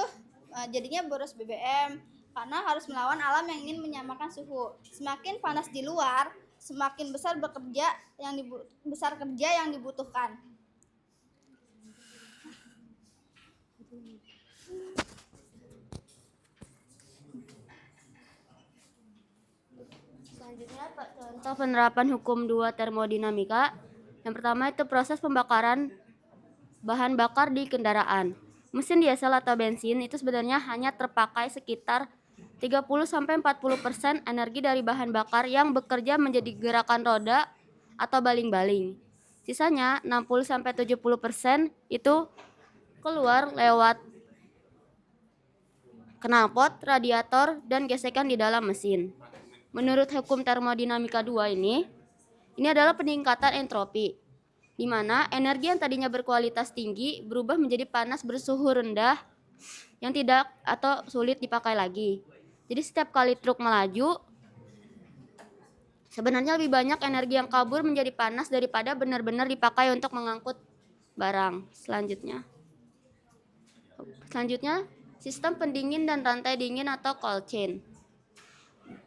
jadinya boros BBM karena harus melawan alam yang ingin menyamakan suhu. Semakin panas di luar, semakin besar kerja yang dibutuhkan. Selanjutnya contoh penerapan hukum 2 termodinamika. Yang pertama itu proses pembakaran bahan bakar di kendaraan. Mesin diesel atau bensin itu sebenarnya hanya terpakai sekitar 30-40% energi dari bahan bakar yang bekerja menjadi gerakan roda atau baling-baling. Sisanya 60-70% itu keluar lewat knalpot, radiator, dan gesekan di dalam mesin. Menurut hukum termodinamika 2 ini adalah peningkatan entropi, di mana energi yang tadinya berkualitas tinggi berubah menjadi panas bersuhu rendah yang tidak atau sulit dipakai lagi. Jadi setiap kali truk melaju, sebenarnya lebih banyak energi yang kabur menjadi panas daripada benar-benar dipakai untuk mengangkut barang. Selanjutnya, sistem pendingin dan rantai dingin atau cold chain.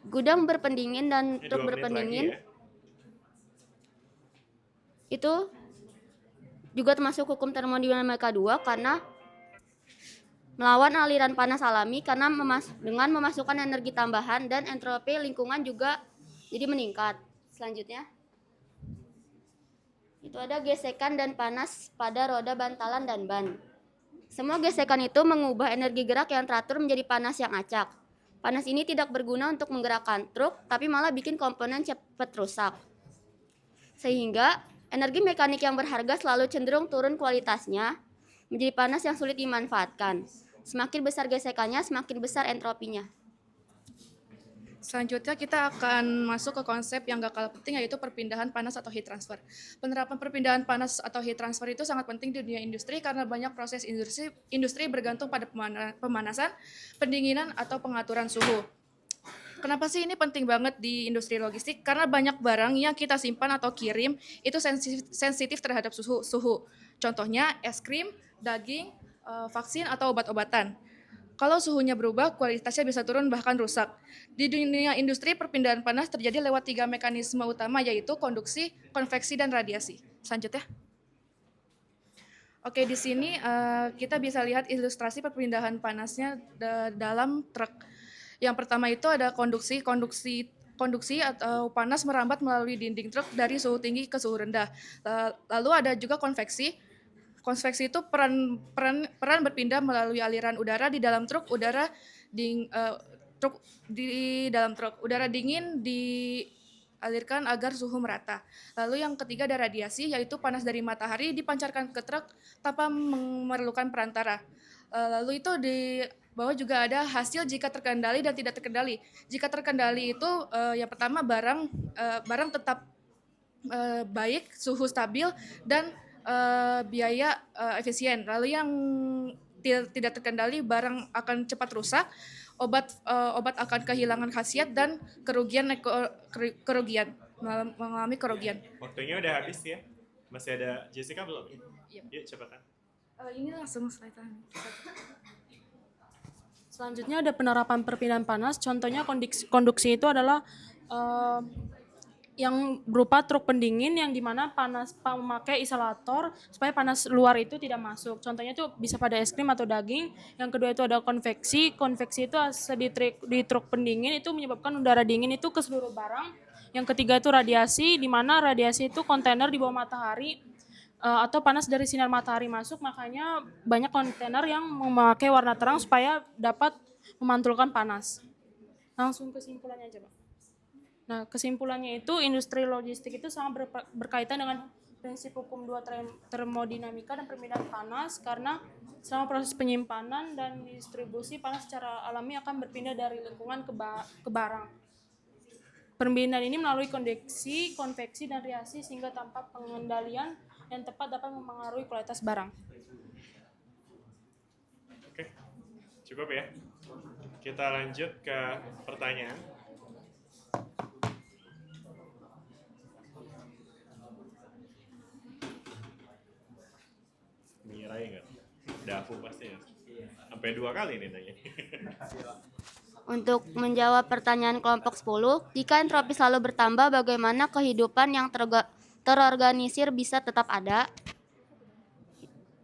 Gudang berpendingin dan truk berpendingin itu juga termasuk hukum termodinamika 2 karena melawan aliran panas alami karena dengan memasukkan energi tambahan dan entropi lingkungan juga jadi meningkat. Selanjutnya, itu ada gesekan dan panas pada roda bantalan dan ban. Semua gesekan itu mengubah energi gerak yang teratur menjadi panas yang acak. Panas ini tidak berguna untuk menggerakkan truk, tapi malah bikin komponen cepat rusak. Sehingga energi mekanik yang berharga selalu cenderung turun kualitasnya menjadi panas yang sulit dimanfaatkan. Semakin besar gesekannya, semakin besar entropinya. Selanjutnya kita akan masuk ke konsep yang gak kalah penting, yaitu perpindahan panas atau heat transfer. Penerapan perpindahan panas atau heat transfer itu sangat penting di dunia industri karena banyak proses industri bergantung pada pemanasan, pendinginan, atau pengaturan suhu. Kenapa sih ini penting banget di industri logistik? Karena banyak barang yang kita simpan atau kirim itu sensitif terhadap suhu. Contohnya es krim, daging, vaksin, atau obat-obatan. Kalau suhunya berubah, kualitasnya bisa turun bahkan rusak. Di dunia industri, perpindahan panas terjadi lewat 3 mekanisme utama, yaitu konduksi, konveksi, dan radiasi. Selanjutnya. Oke, di sini kita bisa lihat ilustrasi perpindahan panasnya dalam truk. Yang pertama itu ada konduksi atau panas merambat melalui dinding truk dari suhu tinggi ke suhu rendah. Lalu ada juga konveksi. Konveksi itu peran berpindah melalui aliran udara di dalam truk. Udara dingin dialirkan agar suhu merata. Lalu yang ketiga ada radiasi, yaitu panas dari matahari dipancarkan ke truk tanpa memerlukan perantara. Lalu itu di bawah juga ada hasil jika terkendali dan tidak terkendali. Jika terkendali itu yang pertama barang tetap baik, suhu stabil, dan biaya efisien. Lalu yang tidak terkendali, barang akan cepat rusak, obat akan kehilangan khasiat, dan mengalami kerugian. Waktunya udah habis ya. Masih ada Jessica belum? Yuk cepatan. Ini langsung slide. Selanjutnya ada penerapan perpindahan panas. Contohnya konduksi itu adalah yang berupa truk pendingin yang dimana panas memakai isolator supaya panas luar itu tidak masuk. Contohnya itu bisa pada es krim atau daging. Yang kedua itu ada konveksi. Konveksi itu di truk pendingin itu menyebabkan udara dingin itu ke seluruh barang. Yang ketiga itu radiasi, di mana radiasi itu kontainer di bawah matahari atau panas dari sinar matahari masuk, makanya banyak kontainer yang memakai warna terang supaya dapat memantulkan panas. Langsung kesimpulannya aja, Pak. Nah, kesimpulannya itu industri logistik itu sangat berkaitan dengan prinsip hukum 2 termodinamika dan perpindahan panas, karena selama proses penyimpanan dan distribusi panas secara alami akan berpindah dari lingkungan ke barang. Perpindahan ini melalui konveksi, dan radiasi sehingga tanpa pengendalian yang tepat dapat mempengaruhi kualitas barang. Oke, cukup ya. Kita lanjut ke pertanyaan. Mira ya nggak? Dafu pasti ya. Sampai 2 kali nih nanya. Untuk menjawab pertanyaan kelompok 10, jika entropi selalu bertambah, bagaimana kehidupan yang terorganisir bisa tetap ada?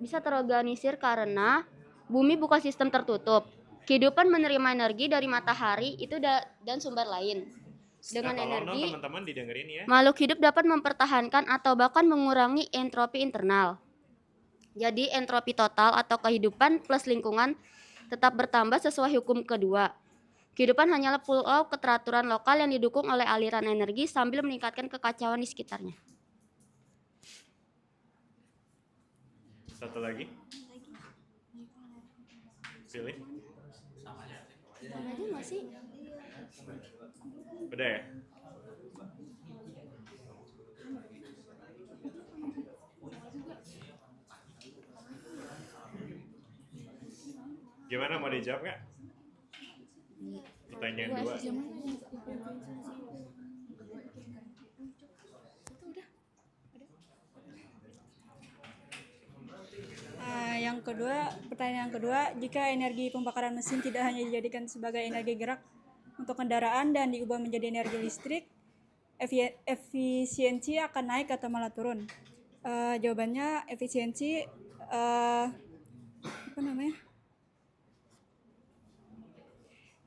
Bisa terorganisir karena bumi bukan sistem tertutup. Kehidupan menerima energi dari matahari itu dan sumber lain. Dengan energi, teman-teman didengerin ya. makhluk hidup dapat mempertahankan atau bahkan mengurangi entropi internal. Jadi entropi total atau kehidupan plus lingkungan tetap bertambah sesuai hukum kedua. Kehidupan hanyalah pulau keteraturan lokal yang didukung oleh aliran energi sambil meningkatkan kekacauan di sekitarnya. Satu lagi. Pilih. Sama aja masih. Udah ya? Gimana, mau dijawab nggak? Pertanyaan 2. Yang kedua, pertanyaan kedua, jika energi pembakaran mesin tidak hanya dijadikan sebagai energi gerak untuk kendaraan dan diubah menjadi energi listrik, efisiensi akan naik atau malah turun? Jawabannya efisiensi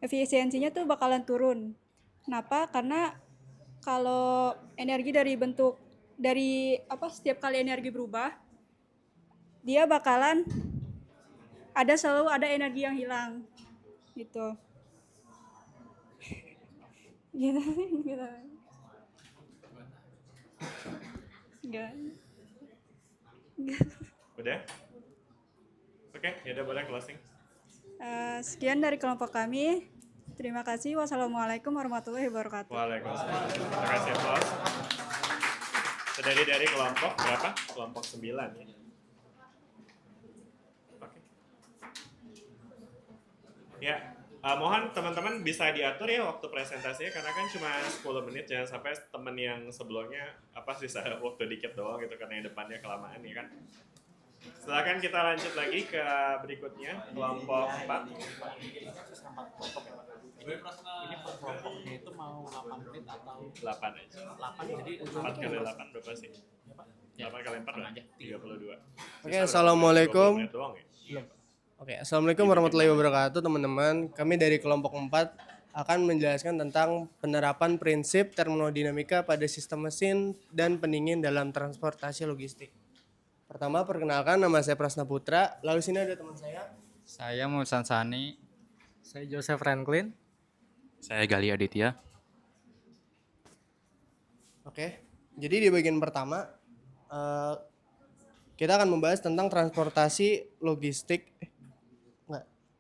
efisiensinya tuh bakalan turun. Kenapa? Karena kalau energi setiap kali energi berubah, dia bakalan selalu ada energi yang hilang gitu. Gitu. Udah? Oke, ya udah boleh closing. Sekian dari kelompok kami. Terima kasih. Wassalamualaikum warahmatullahi wabarakatuh. Waalaikumsalam. Terima kasih, Bos. Dari kelompok berapa? Kelompok 9 ya. Oke. Ya, mohon teman-teman bisa diatur ya waktu presentasinya karena kan cuma 10 menit, jangan sampai teman yang sebelumnya sisa waktu dikit doang gitu karena yang depannya kelamaan ya kan. Silakan kita lanjut lagi ke berikutnya, kelompok 4. Ini per kelompoknya itu mau 8 menit atau 8 aja. 8 jadi 4 kali 8 berapa sih? 8 kali 4 berapa? 32. Oke, assalamualaikum. 20 menit doang ya? Iya. Oke, assalamualaikum warahmatullahi wabarakatuh teman-teman. Kami dari kelompok 4 akan menjelaskan tentang penerapan prinsip termodinamika pada sistem mesin dan pendingin dalam transportasi logistik. Pertama, perkenalkan nama saya Prasna Putra. Lalu sini ada teman saya. Saya Muhammad Sani. Saya Joseph Franklin. Saya Gali Aditya. Oke, jadi di bagian pertama kita akan membahas tentang transportasi logistik.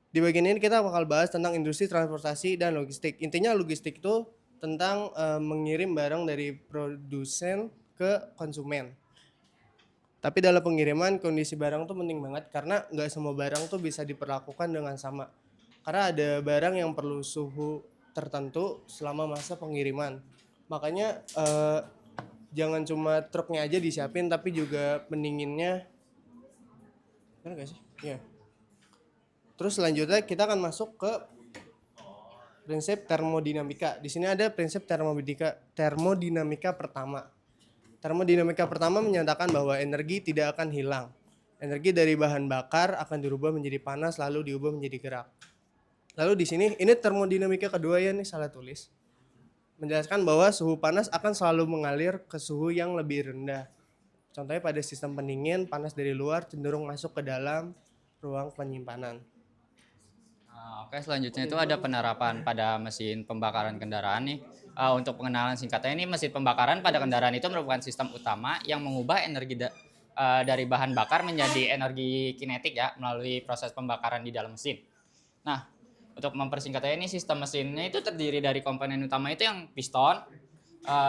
Di bagian ini kita bakal bahas tentang industri transportasi dan logistik. Intinya logistik itu tentang mengirim barang dari produsen ke konsumen. Tapi dalam pengiriman kondisi barang tuh penting banget karena nggak semua barang tuh bisa diperlakukan dengan sama. Karena ada barang yang perlu suhu tertentu selama masa pengiriman. Makanya jangan cuma truknya aja disiapin tapi juga pendinginnya. Benar gak sih? Iya. Terus selanjutnya kita akan masuk ke prinsip termodinamika. Di sini ada prinsip termodinamika pertama. Termodinamika pertama menyatakan bahwa energi tidak akan hilang. Energi dari bahan bakar akan dirubah menjadi panas lalu diubah menjadi gerak. Lalu di sini ini termodinamika kedua ya nih salah tulis. Menjelaskan bahwa suhu panas akan selalu mengalir ke suhu yang lebih rendah. Contohnya pada sistem pendingin, panas dari luar cenderung masuk ke dalam ruang penyimpanan. Oke, selanjutnya itu ada penerapan pada mesin pembakaran kendaraan nih. Untuk pengenalan singkatnya, ini mesin pembakaran pada kendaraan itu merupakan sistem utama yang mengubah energi dari bahan bakar menjadi energi kinetik ya melalui proses pembakaran di dalam mesin. Nah, untuk mempersingkatnya ini sistem mesinnya itu terdiri dari komponen utama itu yang piston,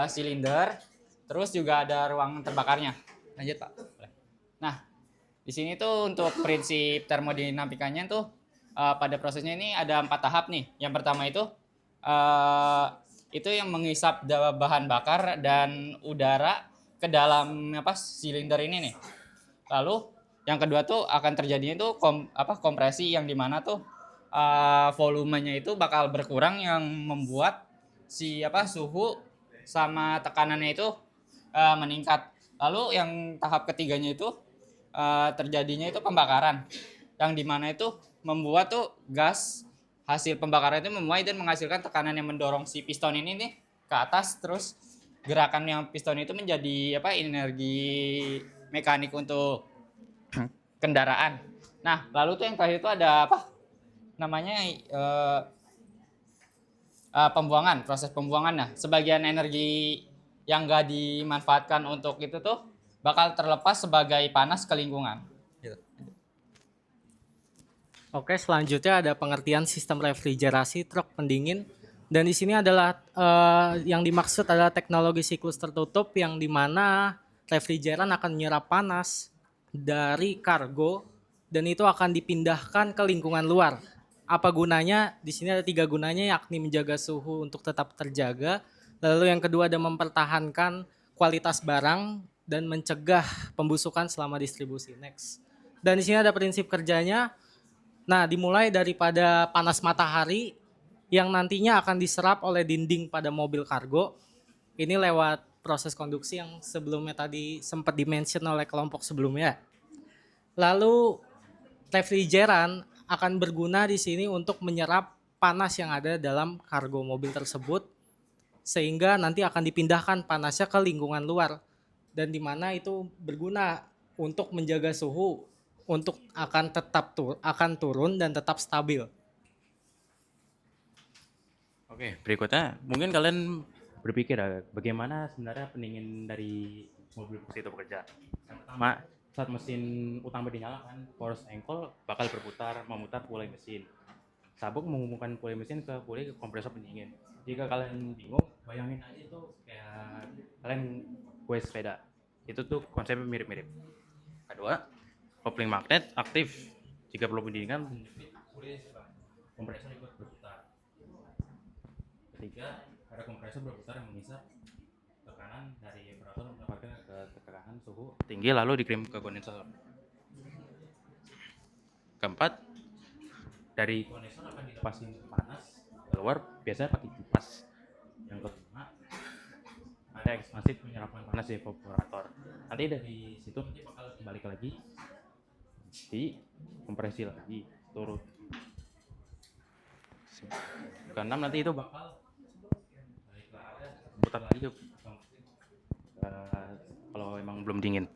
silinder, terus juga ada ruang terbakarnya. Lanjut Pak. Nah, di sini tuh untuk prinsip termodinamikanya tuh pada prosesnya ini ada 4 tahap nih. Yang pertama itu yang mengisap bahan bakar dan udara ke dalam silinder ini nih. Lalu yang kedua tuh akan terjadinya tuh kompresi yang dimana tuh volumenya itu bakal berkurang yang membuat suhu sama tekanannya itu meningkat. Lalu yang tahap ketiganya itu terjadinya itu pembakaran yang dimana itu membuat tuh gas hasil pembakaran itu memuai dan menghasilkan tekanan yang mendorong si piston ini nih ke atas, terus gerakan yang piston itu menjadi energi mekanik untuk kendaraan. Nah, lalu tuh yang terakhir itu ada pembuangan, proses pembuangan. Nah, sebagian energi yang nggak dimanfaatkan untuk itu tuh bakal terlepas sebagai panas ke lingkungan. Oke, selanjutnya ada pengertian sistem refrigerasi truk pendingin. Dan di sini adalah yang dimaksud adalah teknologi siklus tertutup yang dimana refrigeran akan menyerap panas dari kargo dan itu akan dipindahkan ke lingkungan luar. Apa gunanya? Di sini ada 3 gunanya, yakni menjaga suhu untuk tetap terjaga. Lalu yang kedua ada mempertahankan kualitas barang dan mencegah pembusukan selama distribusi. Next. Dan di sini ada prinsip kerjanya. Nah, dimulai daripada panas matahari yang nantinya akan diserap oleh dinding pada mobil kargo. Ini lewat proses konduksi yang sebelumnya tadi sempat dimention oleh kelompok sebelumnya. Lalu refrigeran akan berguna di sini untuk menyerap panas yang ada dalam kargo mobil tersebut sehingga nanti akan dipindahkan panasnya ke lingkungan luar dan di mana itu berguna untuk menjaga suhu untuk akan turun dan tetap stabil. Oke, berikutnya mungkin kalian berpikir bagaimana sebenarnya pendingin dari mobil bus itu bekerja. Yang pertama, saat mesin utama dinyalakan, force ankle bakal memutar pulai mesin. sabuk menghubungkan puli mesin ke puli kompresor pendingin. Jika kalian bingung, bayangin aja itu kayak kalian kue sepeda. Itu tuh konsepnya mirip-mirip. Kedua, kopling magnet aktif. Jika perlu pendinginan, puli kompresor ikut berputar. Ketiga, ada kompresor berputar yang mengisap tekanan dari operator mendapatkan ke tekanan suhu tinggi lalu dikirim ke kondensor. Keempat, dari kondensor akan dilepasin panas keluar biasanya pakai kipas. Yang kelima, ada ekspansif penyerapan panas di evaporator. Nanti dari situ nanti bakal kembali lagi di kompresi lagi turun. Keenam nanti itu bakal putar lagi kalau emang belum dingin.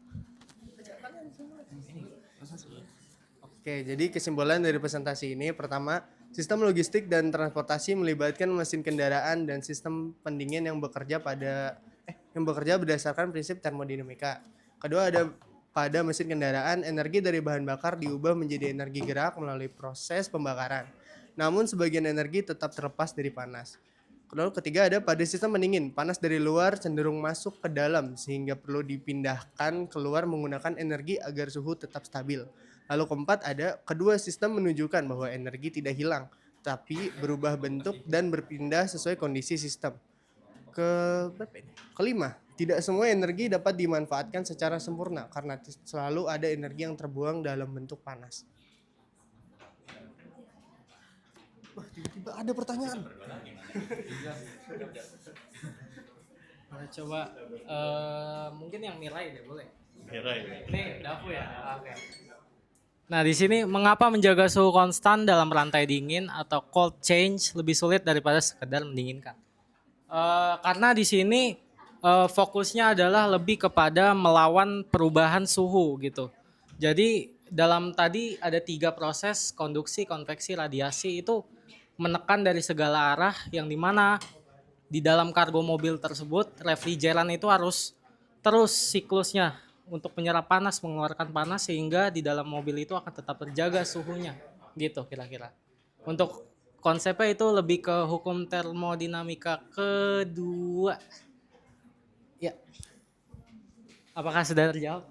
Oke, jadi kesimpulan dari presentasi ini, pertama, sistem logistik dan transportasi melibatkan mesin kendaraan dan sistem pendingin yang bekerja berdasarkan prinsip termodinamika. Kedua, ada pada mesin kendaraan, energi dari bahan bakar diubah menjadi energi gerak melalui proses pembakaran. Namun sebagian energi tetap terlepas dari panas. Lalu ketiga, ada pada sistem pendingin, panas dari luar cenderung masuk ke dalam sehingga perlu dipindahkan keluar menggunakan energi agar suhu tetap stabil. Lalu keempat, ada kedua sistem menunjukkan bahwa energi tidak hilang, tapi berubah bentuk dan berpindah sesuai kondisi sistem. Kelima, tidak semua energi dapat dimanfaatkan secara sempurna karena selalu ada energi yang terbuang dalam bentuk panas. Wah, tiba-tiba ada pertanyaan. Coba mungkin yang Mirai deh, boleh? Mirai. Ini Dafu ya. Oke. Nah, di sini mengapa menjaga suhu konstan dalam rantai dingin atau cold change lebih sulit daripada sekedar mendinginkan? Karena di sini fokusnya adalah lebih kepada melawan perubahan suhu gitu. Jadi dalam tadi ada 3 proses, konduksi, konveksi, radiasi, itu menekan dari segala arah yang dimana di dalam kargo mobil tersebut refrigeran itu harus terus siklusnya untuk menyerap panas, mengeluarkan panas sehingga di dalam mobil itu akan tetap terjaga suhunya gitu kira-kira. Untuk konsepnya itu lebih ke hukum termodinamika kedua. Ya. Apakah sudah terjawab?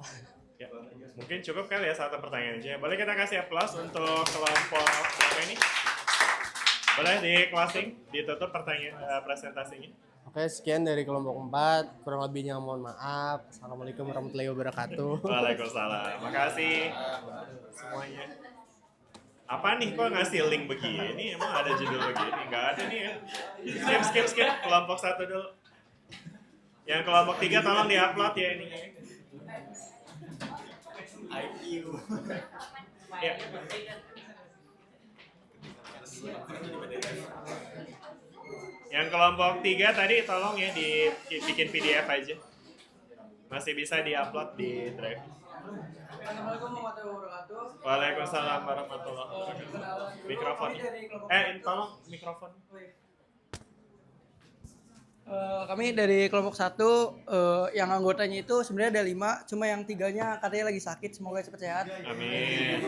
Ya, mungkin cukup kali ya satu pertanyaan aja. Boleh kita kasih aplaus untuk kelompok apa ini? Boleh di closing, ditutup pertanyaan presentasinya. Oke, sekian dari kelompok 4. Kurang lebihnya mohon maaf. Assalamualaikum warahmatullahi wabarakatuh. Waalaikumsalam. Makasih semuanya. Apa nih kok ngasih link begini? Emang ada judul begini? Nggak ada nih ya. Skip. Kelompok 1 dulu. Yang kelompok 3 tolong di-upload ya ini. IQ. Ya. Yang kelompok 3 tadi tolong ya dibikin PDF aja. Masih bisa di-upload di Drive. Waalaikumsalam warahmatullahi wabarakatuh. Mikrofonnya. Tolong mikrofon. Kami dari kelompok 1 yang anggotanya itu sebenarnya ada 5, cuma yang 3-nya katanya lagi sakit, semoga cepat sehat. Amin.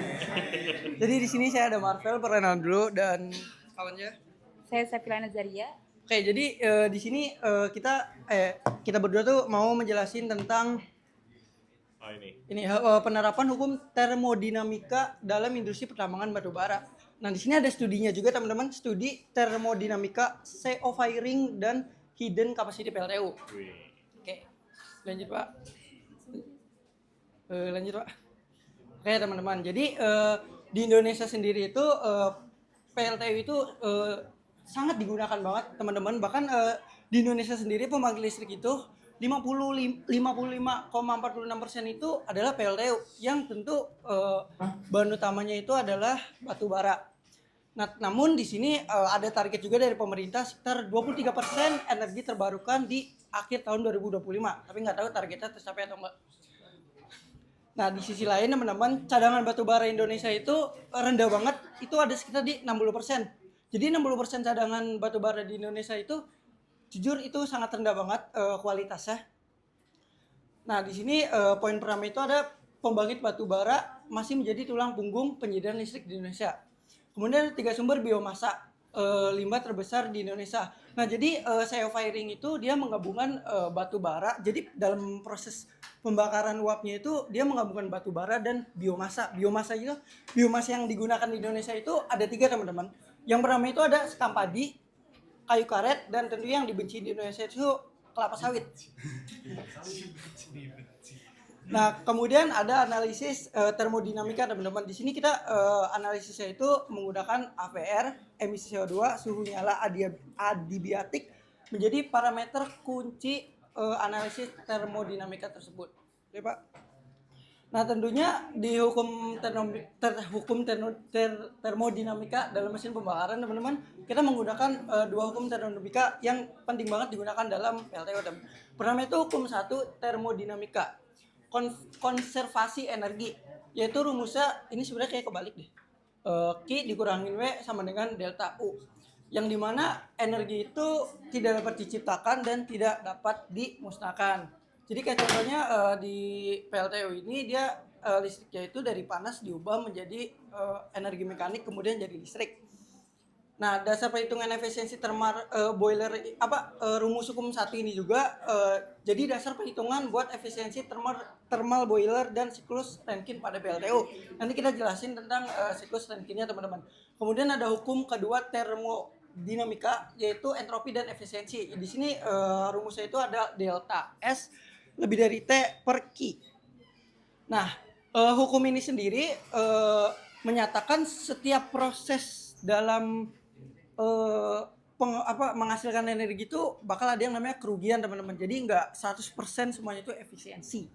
Jadi di sini saya ada Marvel, perkenalan dulu, dan kawannya. Saya Safila Nazaria. Oke, jadi di sini kita berdua tuh mau menjelasin tentang ini penerapan hukum termodinamika dalam industri pertambangan batubara. Nah, di sini ada studinya juga teman-teman, studi termodinamika CO firing dan hidden capacity PLTU. Oke, lanjut Pak. Oke teman-teman, jadi di Indonesia sendiri itu PLTU itu sangat digunakan banget teman-teman. Bahkan di Indonesia sendiri pembangkit listrik itu 55,46% itu adalah PLTU yang tentu bahan utamanya itu adalah batu bara. Nah, namun di sini ada target juga dari pemerintah sekitar 23% energi terbarukan di akhir tahun 2025. Tapi nggak tahu targetnya tercapai atau enggak. Nah, di sisi lain teman-teman, cadangan batu bara Indonesia itu rendah banget, itu ada sekitar di 60%. Jadi 60% cadangan batu bara di Indonesia itu jujur itu sangat rendah banget kualitasnya. Nah, di sini poin pertama itu ada pembangkit batu bara masih menjadi tulang punggung penyediaan listrik di Indonesia. Kemudian ada 3 sumber biomasa limbah terbesar di Indonesia. Nah, jadi CO firing itu dia menggabungkan batu bara. Jadi dalam proses pembakaran uapnya itu dia menggabungkan batu bara dan biomasa. Biomasa yang digunakan di Indonesia itu ada 3 teman-teman. Yang pertama itu ada sekam padi, kayu karet, dan tentunya yang dibenci di Indonesia itu kelapa sawit. Nah, kemudian ada analisis termodinamika teman-teman. Di sini kita analisisnya itu menggunakan APR, emisi CO2, suhu nyala adiabatik menjadi parameter kunci analisis termodinamika tersebut. Oke, Pak. Nah, tentunya di hukum termodinamika dalam mesin pembakaran teman-teman, kita menggunakan 2 hukum termodinamika yang penting banget digunakan dalam PLTU. Pertama itu hukum 1 termodinamika. Konservasi energi, yaitu rumusnya ini sebenarnya kayak kebalik deh. Q dikurangin W sama dengan delta U, yang dimana energi itu tidak dapat diciptakan dan tidak dapat dimusnahkan. Jadi kayak contohnya di PLTU ini dia listriknya itu dari panas diubah menjadi energi mekanik kemudian jadi listrik. Nah, dasar perhitungan efisiensi boiler rumus hukum 1 ini juga jadi dasar perhitungan buat efisiensi thermal boiler dan siklus Rankine pada PLTU. Nanti kita jelasin tentang siklus Rankine-nya teman-teman. Kemudian ada hukum kedua termodinamika yaitu entropi dan efisiensi. Di sini rumusnya itu ada delta S lebih dari T per Q. Nah, hukum ini sendiri menyatakan setiap proses dalam menghasilkan energi itu bakal ada yang namanya kerugian teman-teman. Jadi nggak 100% semuanya itu efisiensi.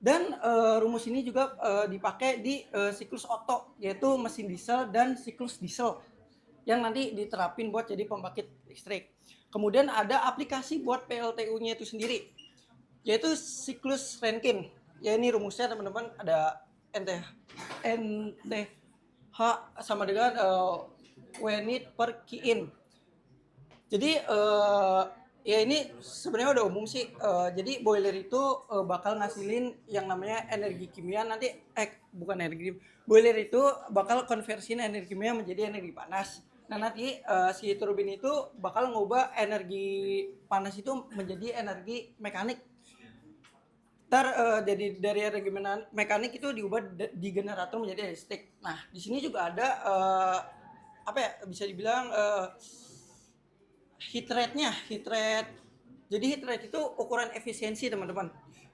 Dan rumus ini juga dipakai di siklus Otto, yaitu mesin diesel dan siklus diesel yang nanti diterapin buat jadi pembangkit listrik. Kemudian ada aplikasi buat PLTU-nya itu sendiri, yaitu siklus Rankine. Ya ini rumusnya teman-teman ada NTH sama dengan W-nit per Q-in. Jadi ya ini sebenarnya udah umum sih. Jadi boiler itu bakal ngasilin yang namanya energi kimia nanti bukan energi. Boiler itu bakal konversiin energi kimia menjadi energi panas. Nah, nanti si turbin itu bakal ngubah energi panas itu menjadi energi mekanik. Jadi dari energi mekanik itu diubah di generator menjadi listrik. Nah, di sini juga ada bisa dibilang heat rate-nya. Jadi heat rate itu ukuran efisiensi teman-teman.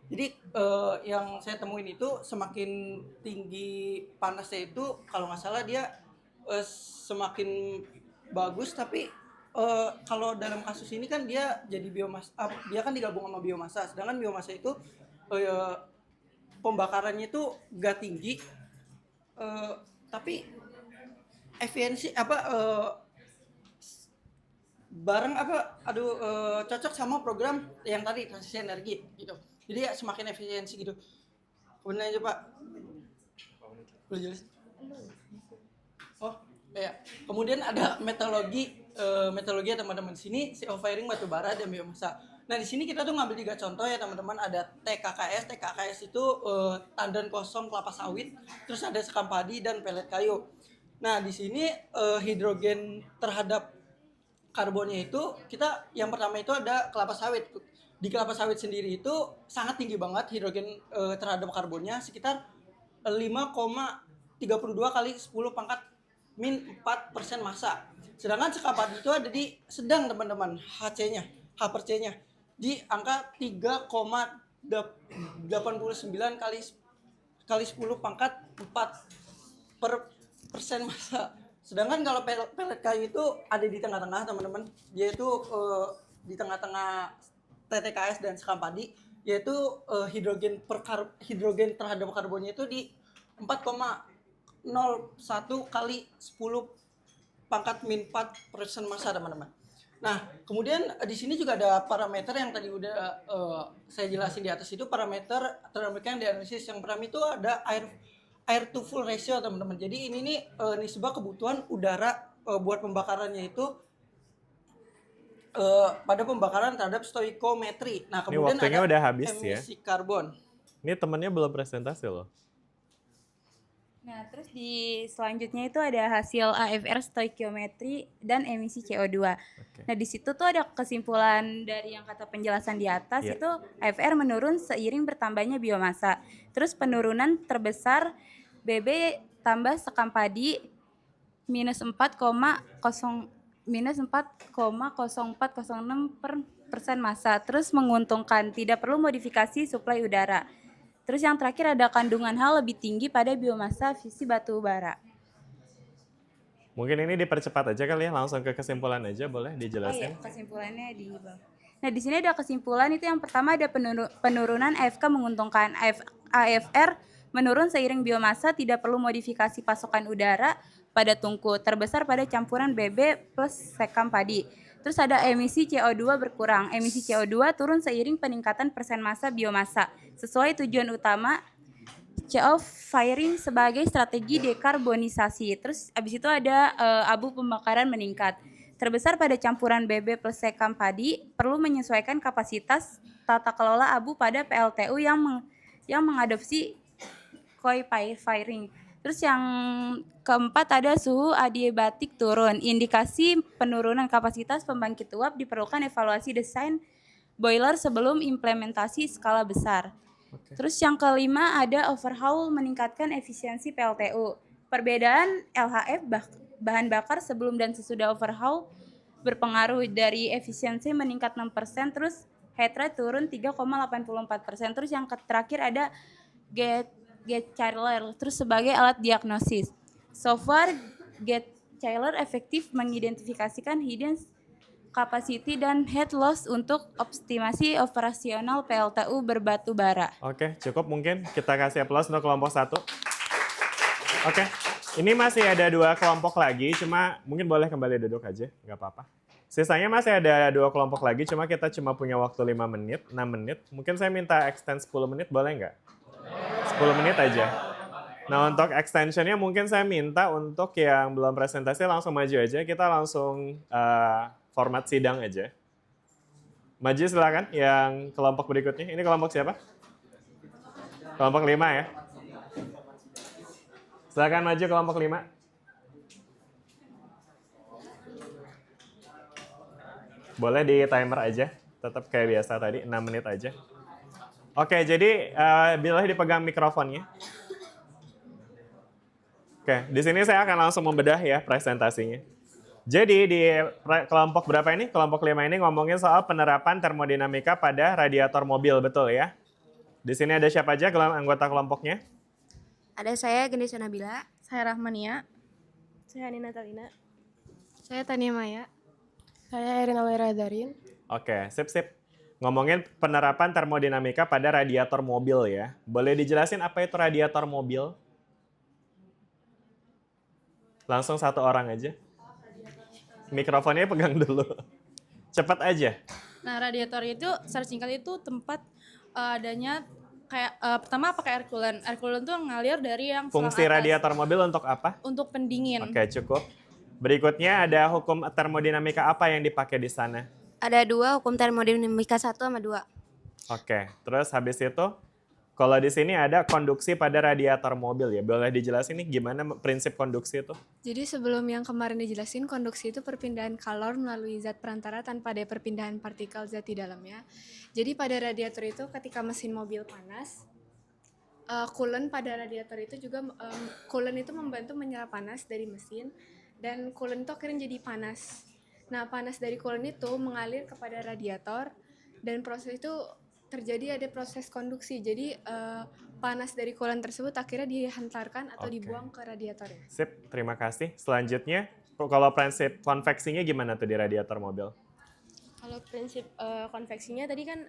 Jadi yang saya temuin itu semakin tinggi panasnya itu kalau nggak salah dia semakin bagus, tapi kalau dalam kasus ini kan dia jadi biomasa, dia kan digabung sama biomasa, sedangkan biomasa itu pembakarannya itu nggak tinggi, tapi efisiensi cocok sama program yang tadi transisi energi gitu. Jadi ya semakin efisiensi gitu. Kemudian aja Pak. Boleh jelas? Oh, ya. Kemudian ada metodologi teman-teman sini, CO firing batu bara dan biomasa. Nah, di sini kita tuh ngambil 3 contoh ya teman-teman. Ada TKKS itu tandan kosong kelapa sawit, terus ada sekam padi dan pelet kayu. Nah, di sini hidrogen terhadap karbonnya itu kita yang pertama itu ada kelapa sawit. Di kelapa sawit sendiri itu sangat tinggi banget hidrogen terhadap karbonnya, sekitar 5,32 kali 10 pangkat min 4% massa. Sedangkan sekam padi itu ada di sedang teman-teman, H per C-nya di angka 3,89 kali 10 pangkat 4% massa. Sedangkan kalau pelet kayu itu ada di tengah-tengah teman-teman, yaitu di tengah-tengah TTKS dan sekam padi, yaitu hidrogen terhadap karbonnya itu di 4,01 kali 10 pangkat min 4% massa teman-teman. Nah, kemudian di sini juga ada parameter yang tadi udah saya jelasin di atas itu, parameter termodinamika yang dianalisis. Yang pertama itu ada air to full ratio teman-teman. Jadi ini nih nisbah kebutuhan udara buat pembakarannya itu pada pembakaran terhadap stoikiometri. Nah, kemudian ini waktunya ada udah habis emisi ya. karbon. Ini temennya belum presentasi loh. Nah, terus di selanjutnya itu ada hasil AFR stoikiometri dan emisi CO2. Nah, di situ tuh ada kesimpulan dari yang kata penjelasan di atas Iya. itu AFR menurun seiring bertambahnya biomasa. Terus penurunan terbesar BB tambah sekam padi minus 4,0406% massa. Terus menguntungkan, tidak perlu modifikasi suplai udara. Terus yang terakhir ada kandungan H lebih tinggi pada biomasa fisi batu bara. Mungkin ini dipercepat aja kali ya, langsung ke kesimpulan aja boleh Oh dijelasin. iya, kesimpulannya di bawah. Nah, di sini ada kesimpulan itu yang pertama ada penurunan AFK menguntungkan. AFR menurun seiring biomasa tidak perlu modifikasi pasokan udara pada tungku, terbesar pada campuran BB plus sekam padi. Terus ada emisi CO2 berkurang. Emisi CO2 turun seiring peningkatan persen massa biomasa. Sesuai tujuan utama CO firing sebagai strategi dekarbonisasi. Terus abis itu ada abu pembakaran meningkat. Terbesar pada campuran BB plus sekam padi, perlu menyesuaikan kapasitas tata kelola abu pada PLTU yang mengadopsi koi firing. Terus yang keempat ada suhu adiabatik turun. Indikasi penurunan kapasitas pembangkit uap diperlukan evaluasi desain boiler sebelum implementasi skala besar. Terus yang kelima ada overhaul meningkatkan efisiensi PLTU. Perbedaan LHF bahan bakar sebelum dan sesudah overhaul berpengaruh dari efisiensi meningkat 6%, terus head rate turun 3,84%. Terus yang terakhir ada Get-Chiller terus sebagai alat diagnosis. So far, Get-Chiller efektif mengidentifikasikan hidden capacity dan head loss untuk optimasi operasional PLTU berbatu bara. Oke, cukup mungkin kita kasih aplaus untuk kelompok 1. Oke, ini masih ada 2 kelompok lagi, cuma mungkin boleh kembali duduk aja, nggak apa-apa. Sisanya masih ada 2 kelompok lagi, cuma kita cuma punya waktu 5 menit, 6 menit. Mungkin saya minta extend 10 menit, boleh nggak? 10 menit aja. Nah, untuk extensionnya mungkin saya minta untuk yang belum presentasi langsung maju aja. Kita langsung format sidang aja. Maju silakan yang kelompok berikutnya. Ini kelompok siapa? Kelompok 5 ya. Silakan maju kelompok 5. Boleh di timer aja. Tetap kayak biasa tadi, 6 menit aja. Oke, jadi boleh dipegang mikrofonnya. Oke, di sini saya akan langsung membedah ya presentasinya. Jadi di kelompok berapa ini? Kelompok 5 ini ngomongin soal penerapan termodinamika pada radiator mobil, betul ya? Di sini ada siapa aja anggota kelompoknya? Ada saya Genisha Nabila. Saya Rahmania. Saya Nina Talina. Saya Tania Maya. Saya Erina Wera Darin. Oke, sip. Ngomongin penerapan termodinamika pada radiator mobil ya. Boleh dijelasin apa itu radiator mobil? Langsung 1 orang aja. Mikrofonnya pegang dulu. Cepat aja. Nah, radiator itu secara singkat itu tempat adanya kayak pertama pakai air coolant. Air coolant tuh ngalir dari yang selang Fungsi atas. radiator mobil untuk apa? Untuk pendingin. Oke, cukup. Berikutnya ada hukum termodinamika apa yang dipakai di sana? Ada 2 hukum termodinamika 1 sama 2. Oke, terus habis itu kalau di sini ada konduksi pada radiator mobil ya. Boleh dijelasin nih gimana prinsip konduksi itu? Jadi sebelum yang kemarin dijelasin, konduksi itu perpindahan kalor melalui zat perantara tanpa ada perpindahan partikel zat di dalamnya. Jadi pada radiator itu ketika mesin mobil panas, coolant pada radiator itu juga coolant itu membantu menyerap panas dari mesin dan coolant itu akhirnya jadi panas. Nah, panas dari coolant itu mengalir kepada radiator dan proses itu terjadi ada proses konduksi. Jadi panas dari coolant tersebut akhirnya dihantarkan atau dibuang ke radiatornya. Sip, terima kasih. Selanjutnya, kalau prinsip konveksinya gimana tuh di radiator mobil? Kalau prinsip konveksinya tadi kan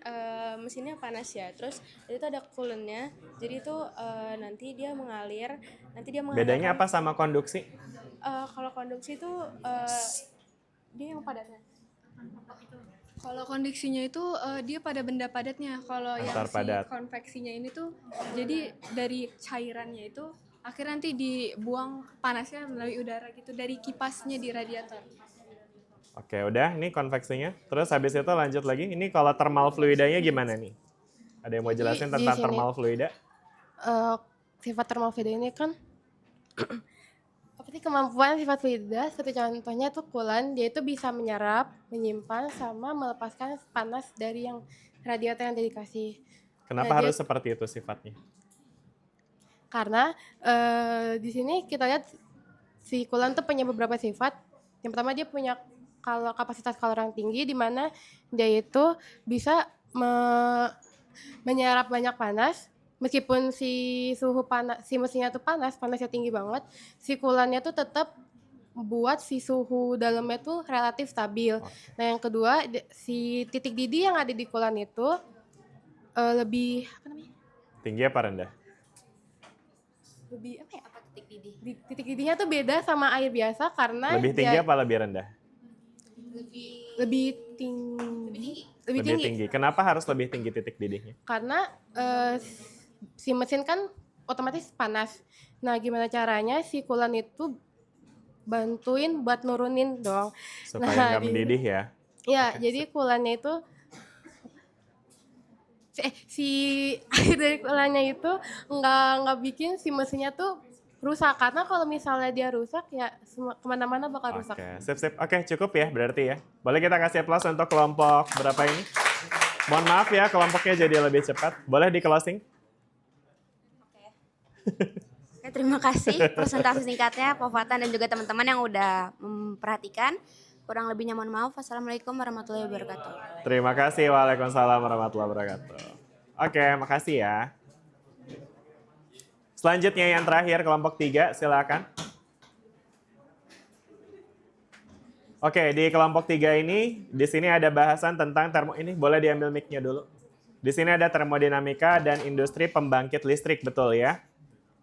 mesinnya panas ya, terus itu ada coolantnya, jadi itu nanti dia mengalir, Bedanya apa sama konduksi? Kalau konduksi itu dia yang padatnya. Kalau konduksinya itu dia pada benda padatnya. Kalau yang Antar si padat. konveksinya ini tuh jadi dari cairannya itu akhirnya nanti dibuang panasnya melalui udara gitu dari kipasnya di radiator. Oke, udah. Ini konveksinya. Terus habis itu lanjut lagi. Ini kalau thermal fluidanya gimana nih? Ada yang mau jelasin Di tentang sini, thermal fluida? Sifat thermal fluida ini kan Apa sih kemampuan sifat fluida? Satu contohnya tuh coolant, dia itu bisa menyerap, menyimpan, sama melepaskan panas dari yang radiator yang dikasih. Kenapa Nah, harus seperti itu sifatnya? Karena di sini kita lihat si coolant tuh punya beberapa sifat. Yang pertama dia punya kapasitas kalor yang tinggi, di mana dia itu bisa menyerap banyak panas. Meskipun si suhu panas, si mesinnya tuh panasnya tinggi banget, si coolantnya tuh tetap buat si suhu dalamnya tuh relatif stabil. Nah yang kedua, si titik didih yang ada di coolant itu lebih apa namanya? Tinggi apa rendah? Lebih apa ya? Apa titik didih? Titik didihnya tuh beda sama air biasa karena Lebih tinggi apa lebih rendah? lebih tinggi. Lebih tinggi. Kenapa harus lebih tinggi titik didihnya? Karena si mesin kan otomatis panas. Nah, gimana caranya si coolant itu bantuin buat nurunin dong. Supaya nggak mendidih ya? Iya, jadi coolantnya itu si air dari coolantnya itu nggak bikin si mesinnya tuh rusak. Karena kalau misalnya dia rusak ya kemana-mana bakal rusak. Sip. Oke, cukup ya berarti ya. Boleh kita kasih aplaus untuk kelompok berapa ini? Mohon maaf ya, kelompoknya jadi lebih cepat. Boleh di closing? Oke, terima kasih presentasi singkatnya Pak Fatan dan juga teman-teman yang udah memperhatikan. Kurang lebihnya mohon maaf. Wassalamualaikum warahmatullahi wabarakatuh. Terima kasih. Waalaikumsalam warahmatullahi wabarakatuh. Oke, makasih ya. Selanjutnya yang terakhir kelompok 3, silakan. Oke, di kelompok 3 ini, di sini ada bahasan tentang ini boleh diambil mic-nya dulu. Di sini ada termodinamika dan industri pembangkit listrik, betul ya?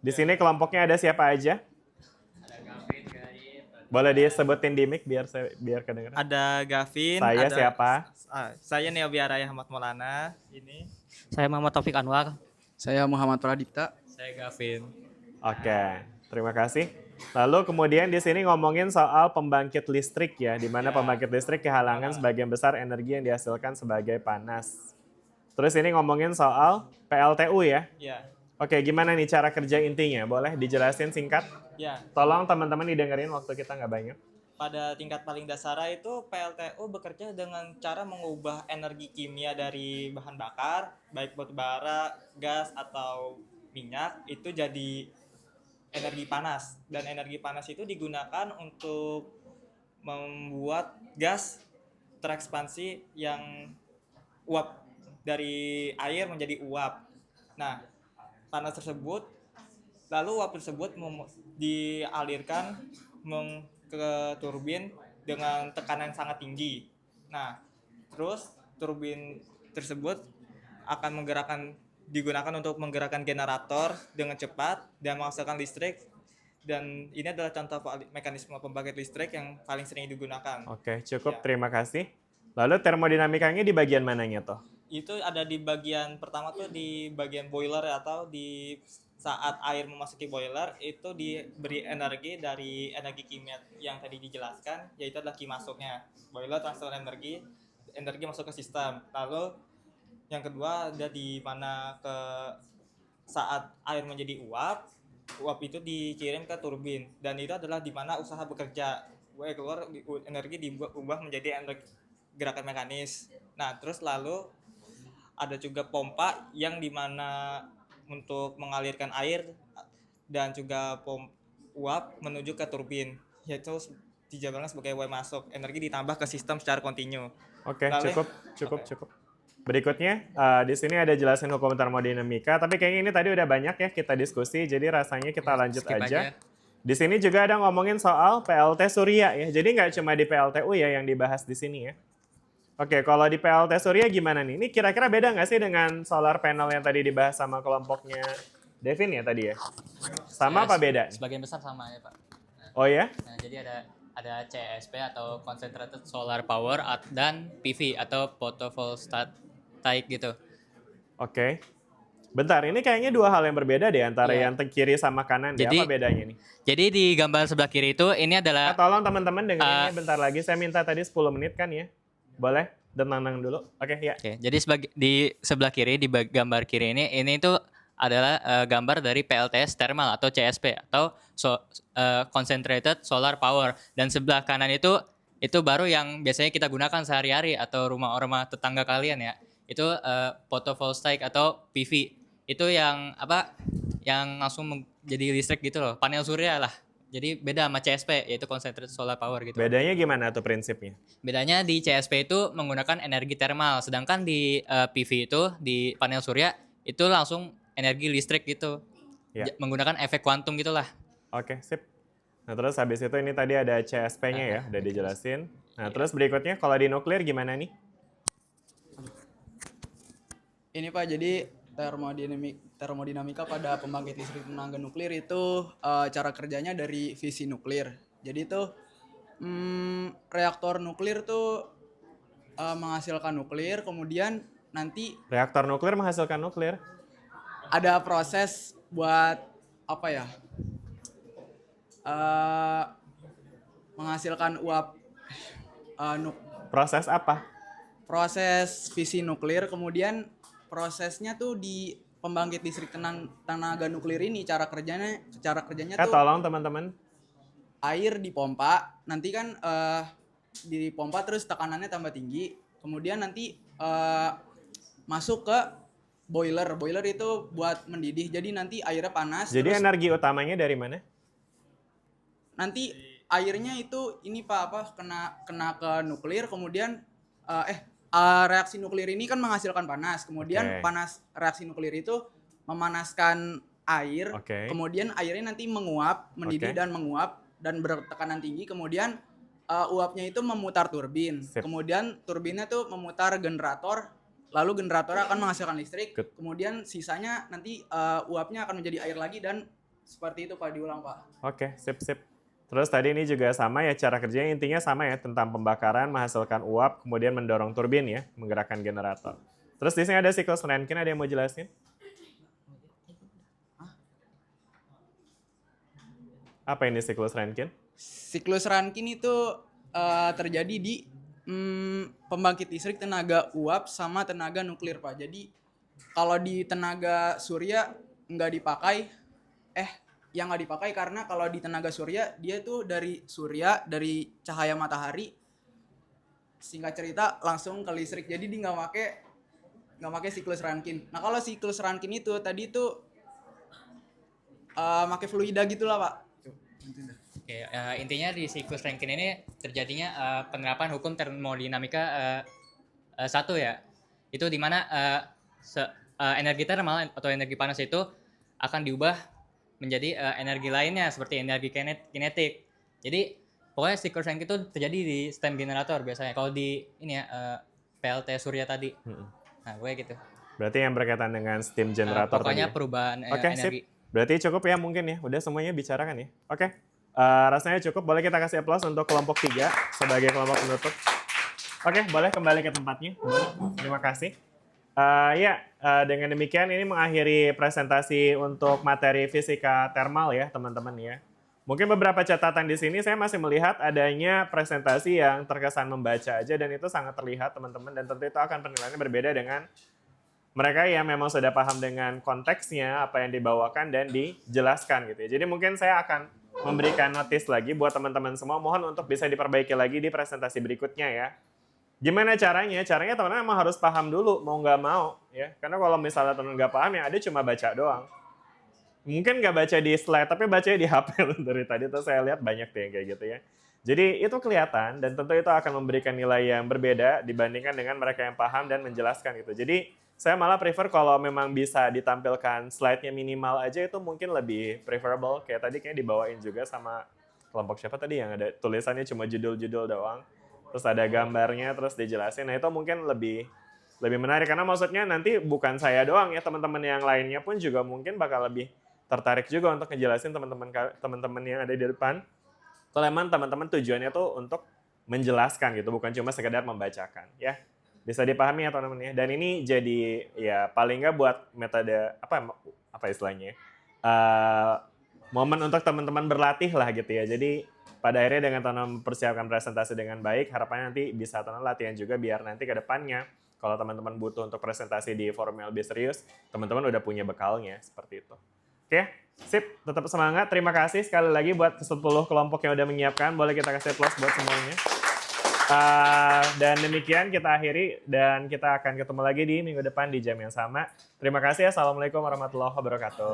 Di sini kelompoknya ada siapa aja? Boleh disebutin di mic biar kedengeran. Ada Gavin. Saya siapa? Saya Neobiara Ahmad Maulana. Ini. Saya Muhammad Taufik Anwar. Saya Muhammad Pradipta. Saya Gavin. Oke, terima kasih. Lalu kemudian di sini ngomongin soal pembangkit listrik ya, di mana pembangkit listrik kehalangan sebagian besar energi yang dihasilkan sebagai panas. Terus ini ngomongin soal PLTU ya. Ya. Oke, gimana nih cara kerja intinya? Boleh dijelasin singkat? Ya. Tolong teman-teman didengerin waktu kita nggak banyak. Pada tingkat paling dasar itu PLTU bekerja dengan cara mengubah energi kimia dari bahan bakar, baik batu bara, gas, atau minyak, itu jadi energi panas. Dan energi panas itu digunakan untuk membuat gas terekspansi yang uap dari air menjadi uap. Nah, panas tersebut, lalu uap tersebut dialirkan ke turbin dengan tekanan yang sangat tinggi. Nah, terus turbin tersebut akan digunakan untuk menggerakkan generator dengan cepat dan menghasilkan listrik. Dan ini adalah contoh mekanisme pembangkit listrik yang paling sering digunakan. Oke, cukup. Terima kasih. Lalu termodinamikanya di bagian mananya toh? Itu ada di bagian pertama tuh di bagian boiler, atau di saat air memasuki boiler itu diberi energi dari energi kimia yang tadi dijelaskan, yaitu adalah key masuknya. Boiler transfer energi masuk ke sistem. Lalu yang kedua ada di mana saat air menjadi uap itu dikirim ke turbin, dan itu adalah di mana usaha bekerja. Keluar energi diubah menjadi energi gerakan mekanis. Nah, terus lalu ada juga pompa yang dimana untuk mengalirkan air dan juga uap menuju ke turbin, yaitu dijabarkan sebagai Y masuk. Energi ditambah ke sistem secara kontinu. Oke, cukup. Berikutnya, di sini ada jelasin hukum termodinamika, tapi kayaknya ini tadi udah banyak ya kita diskusi, jadi rasanya kita lanjut aja. Di sini juga ada ngomongin soal PLT Surya ya, jadi nggak cuma di PLTU ya yang dibahas di sini ya. Oke, kalau di PLT Surya gimana nih? Ini kira-kira beda nggak sih dengan solar panel yang tadi dibahas sama kelompoknya Devin ya tadi ya? Sama apa beda? Sebagian besar sama ya Pak. Oh ya? Nah, jadi ada CSP atau Concentrated Solar Power dan PV atau photovoltaic gitu. Oke. Bentar, ini kayaknya dua hal yang berbeda deh antara yang kiri sama kanan. Apa bedanya nih? Jadi di gambar sebelah kiri itu ini adalah tolong teman-teman dengerin bentar lagi. Saya minta tadi 10 menit kan ya. Boleh? Tenang dulu. Oke, ya. Oke, jadi di sebelah kiri, di gambar kiri ini itu adalah gambar dari PLTS thermal atau CSP atau concentrated solar power, dan sebelah kanan itu baru yang biasanya kita gunakan sehari-hari atau rumah-rumah tetangga kalian ya. Itu photovoltaic atau PV. Itu yang yang langsung jadi listrik gitu loh, panel surya lah. Jadi beda sama CSP, yaitu concentrated solar power gitu. Bedanya gimana tuh prinsipnya? Bedanya di CSP itu menggunakan energi thermal, sedangkan di PV itu di panel surya itu langsung energi listrik gitu. Ya. Menggunakan efek kuantum gitulah. Oke, sip. Nah, terus habis itu ini tadi ada CSP-nya ya, udah dijelasin. Nah, terus berikutnya kalau di nuklir gimana nih? Ini Pak, jadi termodinamika pada pembangkit listrik tenaga nuklir itu cara kerjanya dari fisi nuklir. Jadi itu reaktor nuklir tuh menghasilkan nuklir, kemudian nanti Reaktor nuklir menghasilkan nuklir. ada proses buat apa ya? Menghasilkan uap Proses apa? proses fisi nuklir, kemudian prosesnya tuh di pembangkit listrik tenaga nuklir ini cara kerjanya tuh Tolong teman-teman. air dipompa, nanti kan dipompa terus tekanannya tambah tinggi, kemudian nanti masuk ke boiler. Boiler itu buat mendidih, jadi nanti airnya panas. Jadi terus energi utamanya dari mana? nanti airnya itu ini Pak kena ke nuklir, kemudian reaksi nuklir ini kan menghasilkan panas, kemudian Oke. reaksi nuklir itu memanaskan air, Oke. kemudian airnya nanti menguap, mendidih Oke. dan menguap dan bertekanan tinggi, kemudian uapnya itu memutar turbin, Sip. kemudian turbinnya tuh memutar generator, lalu generator akan menghasilkan listrik, kemudian sisanya nanti uapnya akan menjadi air lagi dan seperti itu Pak, diulang Pak. Oke, sip. Terus tadi ini juga sama ya, cara kerjanya intinya sama ya, tentang pembakaran, menghasilkan uap, kemudian mendorong turbin ya, menggerakkan generator. Terus di sini ada siklus Rankine, ada yang mau jelasin? Apa ini siklus Rankine? Siklus Rankine itu terjadi di pembangkit listrik tenaga uap sama tenaga nuklir Pak. Jadi kalau di tenaga surya nggak dipakai, yang nggak dipakai karena kalau di tenaga surya dia tuh dari dari cahaya matahari, singkat cerita langsung ke listrik. Jadi dia nggak pakai siklus Rankine. Nah kalau siklus Rankine itu tadi tuh pakai fluida gitulah Pak. Oke, intinya di siklus Rankine ini terjadinya penerapan hukum termodinamika 1 ya. Itu di mana energi thermal atau energi panas itu akan diubah menjadi energi lainnya seperti energi kinetik. Jadi pokoknya siklus Rankine itu terjadi di stem generator biasanya. Kalau di ini ya PLT surya tadi. Nah, gue gitu. Berarti yang berkaitan dengan steam generator pokoknya tadi ya? perubahan Oke, energi. sip. Berarti cukup ya mungkin ya. Udah semuanya bicarakan ya. Oke. Rasanya cukup. Boleh kita kasih aplaus untuk kelompok 3 sebagai kelompok penutup. Oke, boleh kembali ke tempatnya. Boleh. Terima kasih. Dengan demikian ini mengakhiri presentasi untuk materi fisika thermal ya, teman-teman ya. Mungkin beberapa catatan di sini saya masih melihat adanya presentasi yang terkesan membaca aja dan itu sangat terlihat teman-teman, dan tentu itu akan penilaiannya berbeda dengan mereka yang memang sudah paham dengan konteksnya, apa yang dibawakan dan dijelaskan gitu ya. Jadi mungkin saya akan memberikan notis lagi buat teman-teman semua, mohon untuk bisa diperbaiki lagi di presentasi berikutnya ya. Gimana caranya? Caranya teman-teman emang harus paham dulu, mau nggak mau ya. Karena kalau misalnya teman nggak paham, yang ada cuma baca doang. Mungkin nggak baca di slide, tapi bacanya di HP dari tadi tuh saya lihat banyak deh yang kayak gitu ya. Jadi itu kelihatan dan tentu itu akan memberikan nilai yang berbeda dibandingkan dengan mereka yang paham dan menjelaskan gitu. Jadi saya malah prefer kalau memang bisa ditampilkan slide-nya minimal aja, itu mungkin lebih preferable. Kayak tadi kayak dibawain juga sama kelompok siapa tadi yang ada tulisannya cuma judul-judul doang. Terus ada gambarnya, terus dijelasin. Nah itu mungkin lebih menarik. Karena maksudnya nanti bukan saya doang ya, teman-teman yang lainnya pun juga mungkin bakal lebih tertarik juga untuk ngejelasin teman-teman yang ada di depan. Kalau emang teman-teman tujuannya tuh untuk menjelaskan gitu, bukan cuma sekedar membacakan ya. Bisa dipahami ya teman-teman ya. Dan ini jadi ya paling nggak buat metode apa istilahnya, momen untuk teman-teman berlatih lah gitu ya. Jadi pada akhirnya dengan teman-teman mempersiapkan presentasi dengan baik, harapannya nanti bisa teman latihan juga biar nanti ke depannya kalau teman-teman butuh untuk presentasi di forum yang lebih serius, teman-teman udah punya bekalnya seperti itu. Oke, sip, tetap semangat. Terima kasih sekali lagi buat 10 kelompok yang udah menyiapkan. Boleh kita kasih applause buat semuanya. Dan demikian kita akhiri dan kita akan ketemu lagi di minggu depan di jam yang sama. Terima kasih. Assalamualaikum warahmatullahi wabarakatuh.